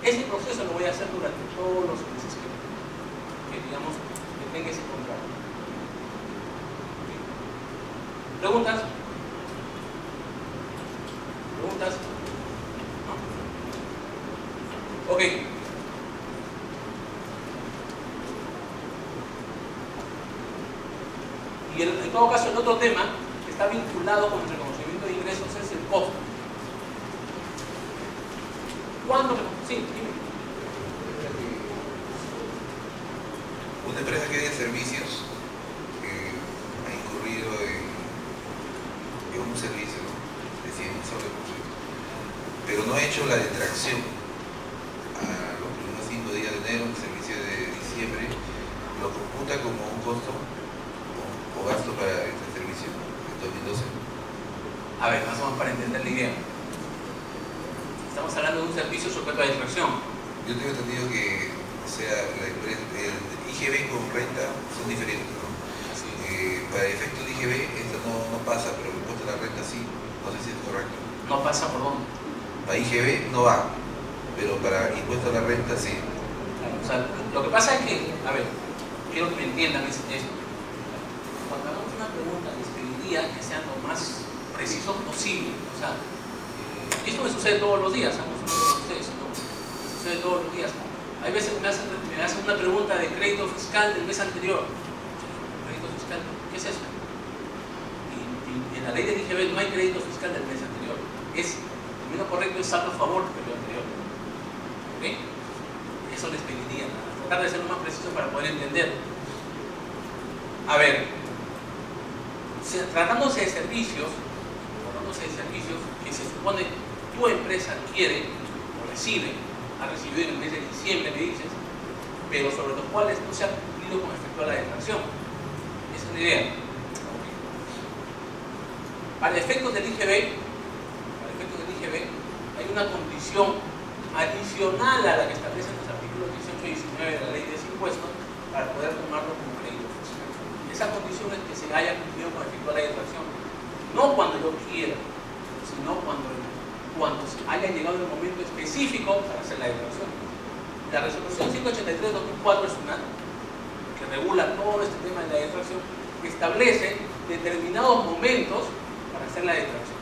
Ese proceso lo voy a hacer durante todos los meses que digamos que tenga ese contrato. ¿Preguntas? ¿Preguntas? ¿No? Ok. Y en todo caso, el otro tema que está vinculado con el reconocimiento de ingresos es el costo. ¿Cuándo? Sí, dime. Una empresa que de servicios ha incurrido en un servicio, ¿no?, de 100.000 soles por cierto, pero no ha hecho la detracción a los primeros 5 días de enero, el servicio de diciembre, lo computa como un costo o gasto para este servicio en 2012. A ver, más o menos para entender la idea. Estamos hablando de un servicio sujeto a detracción. Yo tengo entendido que, o sea, el IGB con renta son diferentes, ¿no? Para efecto de IGB esto no pasa, pero el impuesto de la renta sí. No sé si es correcto. ¿No pasa por dónde? Para IGB no va, pero para impuesto de la renta sí. O sea, lo que pasa es que, a ver, quiero que me entiendan esto. Cuando hagamos una pregunta, les pediría que sean lo más precisos posible. O sea, esto me sucede todos los días, somos uno de ustedes, ¿no? Me sucede todos los días. Hay veces que me hacen una pregunta de crédito fiscal del mes anterior. ¿Crédito fiscal? ¿Qué es eso? Y en la ley del IGB no hay crédito fiscal del mes anterior. El término correcto es saldo a favor del periodo anterior. ¿Ok? Eso les pediría, tratar de ser lo más preciso para poder entender. A ver, tratándose de servicios que se supone tu empresa adquiere o recibe, ha recibido en el mes de diciembre, me dices, pero sobre los cuales no se ha cumplido con efectuar la detracción. Esa es la idea. Para efectos del IGB, hay una condición adicional a la que establecen los artículos 18 y 19 de la ley de ese impuesto para poder tomarlo como crédito fiscal. Esa condición es que se haya cumplido con efectuar la detracción, no cuando yo quiera, sino cuando haya llegado el momento específico para hacer la detracción. La resolución 183/2004 es una que regula todo este tema de la detracción, que establece determinados momentos para hacer la detracción.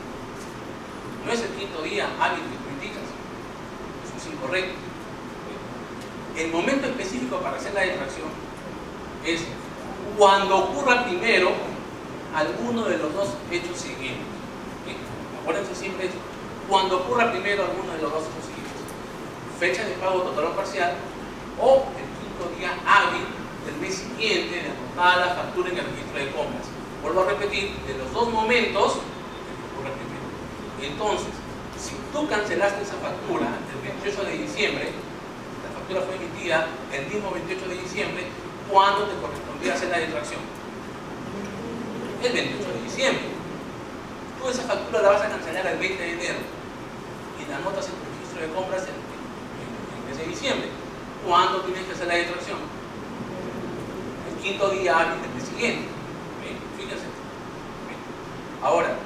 No es el quinto día hábil que tú indicas, eso es incorrecto. El momento específico para hacer la detracción es cuando ocurra primero alguno de los dos hechos siguientes. ¿Sí? Acuérdense siempre esto. Cuando ocurra primero alguno de los dos hechos siguientes: fecha de pago total o parcial, o el quinto día hábil del mes siguiente de anotada la factura en el registro de compras. Vuelvo a repetir, de los dos momentos, el que ocurre primero. Entonces, si tú cancelaste esa factura el 28 de diciembre, la factura fue emitida el mismo 28 de diciembre, ¿cuándo te correspondía hacer la detracción? El 28 de diciembre. Tú esa factura la vas a cancelar el 20 de enero y la anotas en tu registro de compras el mes de diciembre. ¿Cuándo tienes que hacer la detracción? El quinto día hábil del mes siguiente. ¿Bien? Fíjense. ¿Bien? Ahora,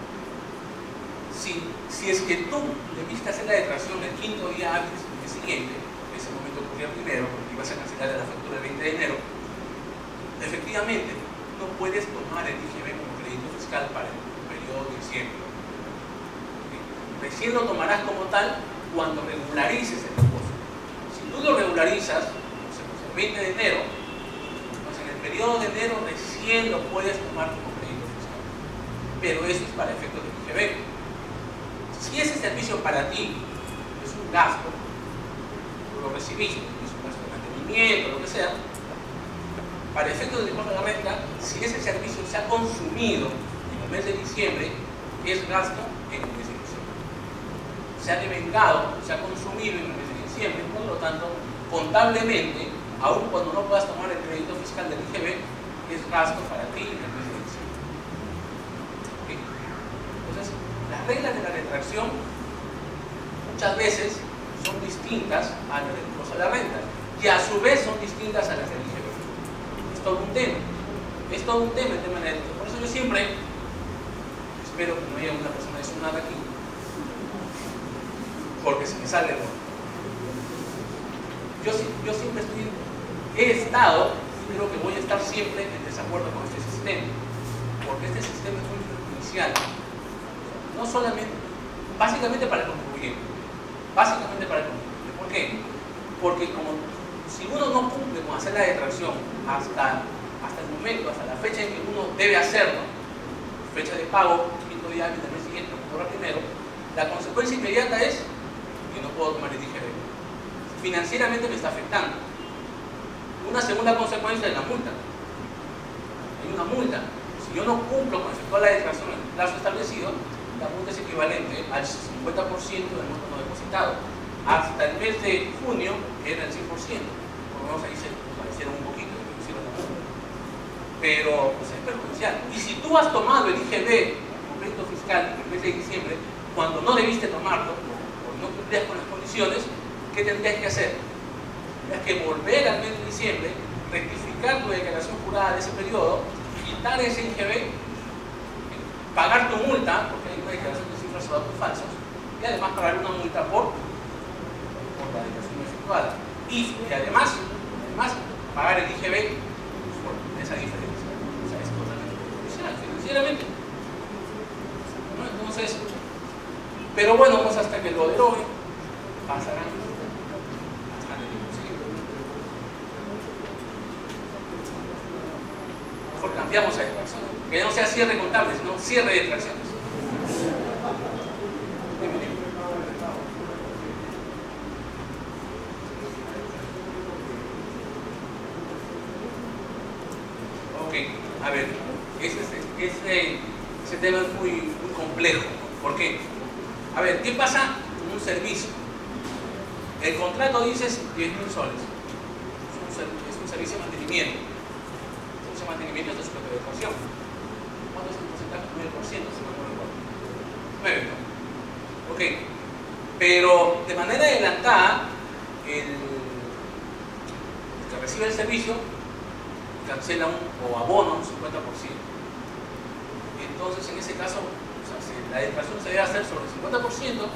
si es que tú debiste hacer la detracción el quinto día hábil del mes siguiente, en ese momento ocurría primero, porque ibas a cancelar la factura el 20 de enero, efectivamente no puedes tomar el IGB como crédito fiscal para el periodo de diciembre. Recién lo tomarás como tal cuando regularices el depósito. Si tú lo regularizas, el 20 de enero, pues en el periodo de enero recién lo puedes tomar como crédito fiscal. Pero eso es para efectos del IGB. Si ese servicio para ti es un gasto, tú lo recibiste, es un gasto de mantenimiento, lo que sea, para efectos del impuesto de la renta, si ese servicio se ha consumido en el mes de diciembre, es gasto en el mes de diciembre. Se ha devengado, se ha consumido en el mes de diciembre, por lo tanto, contablemente, aun cuando no puedas tomar el crédito fiscal del IGB, es gasto para ti en el mes de diciembre. ¿Okay? Entonces, las reglas de la retracción muchas veces son distintas a las del impuesto de la renta y a su vez son distintas a las del IGB. Es todo un tema. Es todo un tema el tema de la retracción. Por eso yo siempre espero que no haya una persona desunada aquí, porque se me sale el mundo. Yo siempre he estado y creo que voy a estar siempre en desacuerdo con este sistema, porque este sistema es muy perjudicial. No solamente, básicamente para el contribuyente. Básicamente para el contribuyente. ¿Por qué? Porque como si uno no cumple con hacer la detracción hasta el momento, hasta la fecha en que uno debe hacerlo, fecha de pago, quinto día hábil del mes siguiente, ocurra primero, la consecuencia inmediata es que no puedo tomar el IGB. Financieramente me está afectando. Una segunda consecuencia es la multa. Hay una multa. Si yo no cumplo con efectuar la detracción en el plazo establecido, la multa es equivalente al 50% del monto no depositado. Hasta el mes de junio era el 100%. Por lo menos ahí se parecieron un poquito, reducieron la multa. Pero pues, es perjudicial. Y si tú has tomado el IGB como crédito fiscal en el mes de diciembre, cuando no debiste tomarlo, o no cumplías con las condiciones, ¿qué tendrías que hacer? Tendrías que volver al mes de diciembre, rectificar tu declaración jurada de ese periodo, quitar ese IGB, pagar tu multa, porque hay una declaración de cifras o datos falsos, y además pagar una multa por la declaración efectuada. Y además pagar el IGB por esa diferencia. O sea, es totalmente perjudicial financieramente. ¿No? Entonces, pero bueno, pues hasta que lo derogue, pasarán bastante tiempo. ¿Sí? Mejor cambiamos a detracción. Que no sea cierre contable, sino cierre de detracciones. Ok, a ver, ese tema es muy complejo. ¿Por qué? A ver, ¿qué pasa con un servicio? El contrato dice 10.000 soles. Es un servicio de mantenimiento. El servicio de mantenimiento es de sujeto de detracción. ¿Cuánto es el porcentaje? 9%, si no me recuerdo. 9, ¿no? Ok. Pero de manera adelantada, el que recibe el servicio cancela o abona un 50%. Entonces, en ese caso, o sea, si la detracción se debe hacer sobre el 50%,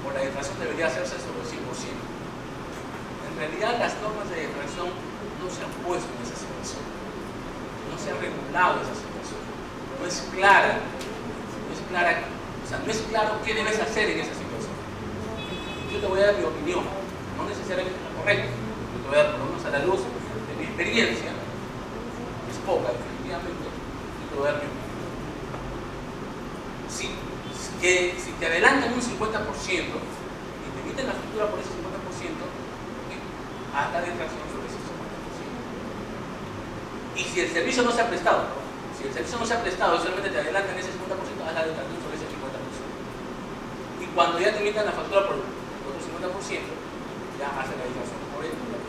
o la detracción debería hacerse sobre el 100%. En realidad las normas de detracción no se han puesto en esa situación, no se ha regulado esa situación, no es clara, o sea, no es claro qué debes hacer en esa situación. Yo te voy a dar mi opinión, no necesariamente la correcta, yo te voy a dar por lo menos a la luz de mi experiencia, es poca definitivamente, yo te voy a dar mi opinión. Si te adelantan un 50% y te emiten la factura por ese 50%, haz la detracción sobre ese 50%. Y si el servicio no se ha prestado, y solamente te adelantan ese 50%, haz la detracción sobre ese 50%. Y cuando ya te emitan la factura por otro 50%, ya hace la detracción por el otro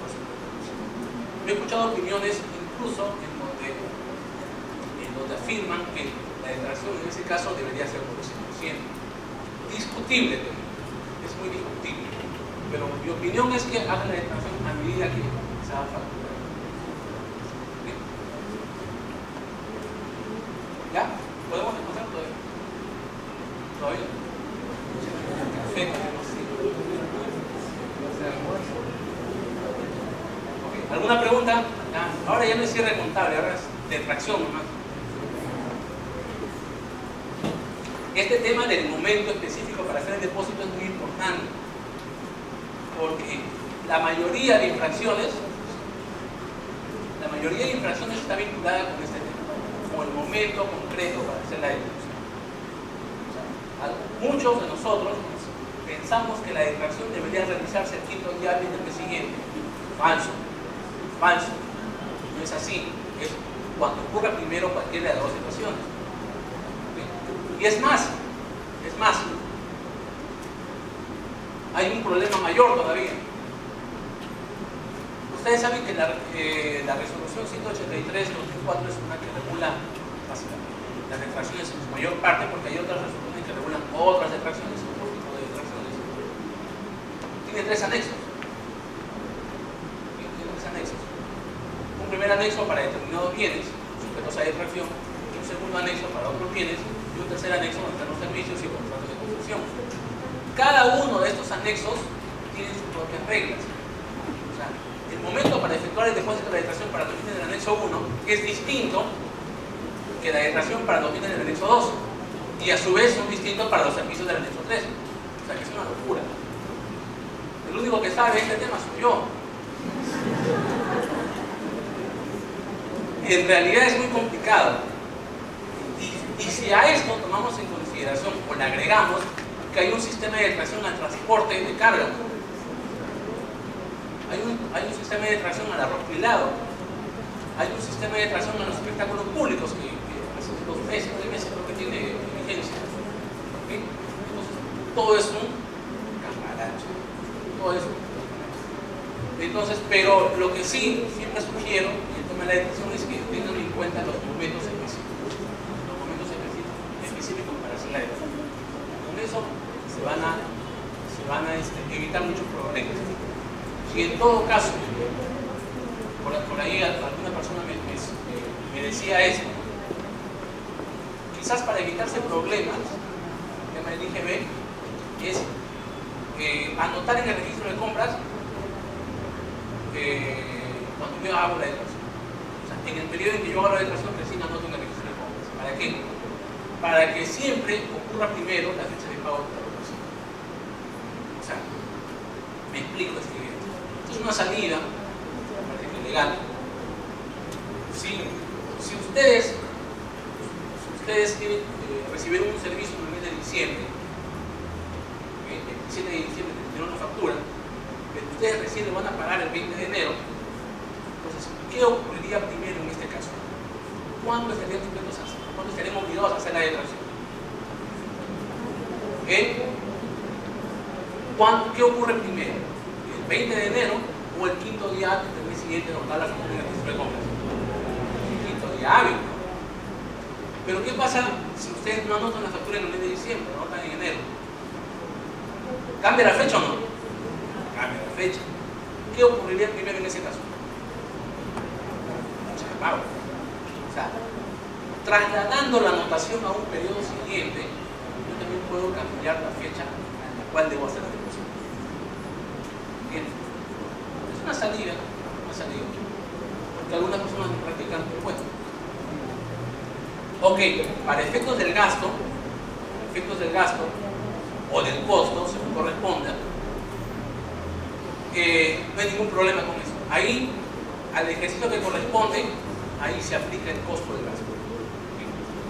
50%. Yo he escuchado opiniones incluso en donde afirman que la detracción en ese caso debería ser por el 100%. Discutible, es muy discutible. Pero mi opinión es que hagan la detracción a medida que se haga factura. ¿Ya? ¿Podemos empezar todavía? ¿Todavía? Perfecto. Okay. ¿Alguna pregunta? ¿Ya? Ahora ya no es cierre contable, ahora es detracción nomás. Este tema del momento específico para hacer el depósito es muy importante, porque la mayoría de infracciones está vinculada con este tema, con el momento concreto para hacer la detracción. O sea, muchos de nosotros pensamos que la detracción debería realizarse el quinto día hábil del mes siguiente. Falso. No es así. Es cuando ocurra primero cualquiera de las dos situaciones. Y es más, hay un problema mayor todavía. Ustedes saben que la resolución 183/2004 es una que regula las detracciones en su mayor parte, porque hay otras resoluciones que regulan otras detracciones, otro tipo de detracciones. Tiene tres anexos. Un primer anexo para determinados bienes sujetos a detracción, un segundo anexo para otros bienes, y un tercer anexo donde están los servicios y contratos de construcción. Cada uno de estos anexos tiene sus propias reglas. O sea, el momento para efectuar el depósito de la detracción para los bienes del anexo 1 es distinto que la detracción para los bienes del anexo 2, y a su vez son distintos para los servicios del anexo 3. O sea, que es una locura. El único que sabe este tema soy yo. En realidad es muy complicado. Y si a esto tomamos en consideración o le agregamos que hay un sistema de detracción al transporte de carga, hay un sistema de detracción al arroz pilado, hay un sistema de detracción a los espectáculos públicos que hace 2 meses, 3 meses creo que tiene vigencia. ¿Okay? Entonces, todo es un cambalache. Todo eso. Entonces, pero lo que sí siempre sugiero en el tema de la detracción es que tengan en cuenta los momentos específicos. Para hacer la detracción. Con eso se van a evitar muchos problemas. Si en todo caso, por ahí alguna persona me decía esto, quizás para evitarse problemas, el tema del IGB es anotar en el registro de compras cuando yo hago la detracción. O sea, en el periodo en que yo hago la detracción, recién anoto en el registro de compras. ¿Para qué? Para que siempre ocurra primero la fecha de pago de la detracción. O sea, me explico esto. Esto es una salida, legal. Si ustedes quieren recibir un servicio en el mes de diciembre, el 17 de diciembre tendrán una factura, pero ustedes recién lo van a pagar el 20 de enero, entonces, ¿qué ocurriría primero en este caso? ¿Cuándo estarían sujetos a hacer? ¿Cuándo estaríamos obligados a hacer la detracción? ¿Qué ocurre primero? ¿El 20 de enero o el quinto día hábil del mes siguiente donde da la factura en el registro de compras? El quinto día hábil. Pero ¿qué pasa si ustedes no anotan la factura en el mes de diciembre, no anotan en enero? ¿Cambia la fecha o no? Cambia la fecha. ¿Qué ocurriría primero en ese caso? Fecha de pago. O sea, trasladando la anotación a un periodo siguiente, yo también puedo cambiar la fecha al cual debo hacer la devolución. Bien, es una salida, porque algunas personas no practican, bueno. Ok, para efectos del gasto o del costo, según corresponda, no hay ningún problema con eso. Ahí, al ejercicio que corresponde, ahí se aplica el costo del gasto.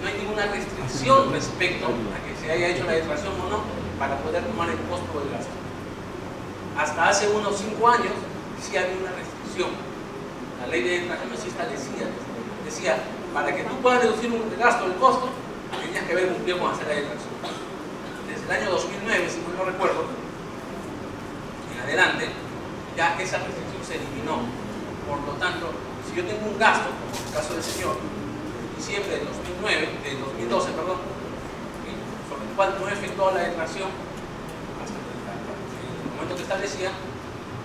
No hay ninguna restricción respecto a que se haya hecho la declaración o no para poder tomar el costo del gasto. Hasta hace unos 5 años sí había una restricción. La ley de declaración sí decía, para que tú puedas deducir un gasto del costo, tenías que haber cumplido con hacer la declaración. Desde el año 2009, si no recuerdo, en adelante, ya esa restricción se eliminó. Por lo tanto, si yo tengo un gasto, como en el caso del señor, en diciembre del 2012, sobre el cual no he efectuado la declaración hasta el momento que establecía,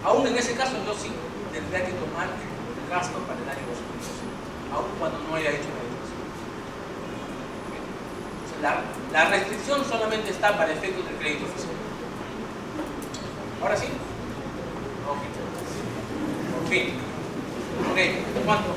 aún en ese caso yo sí tendría que tomar el gasto para el año 2012, aún cuando no haya hecho la declaración. Entonces, la restricción solamente está para efectos del crédito fiscal. ¿Ahora sí? Ok. Por fin. Ok. ¿Cuánto?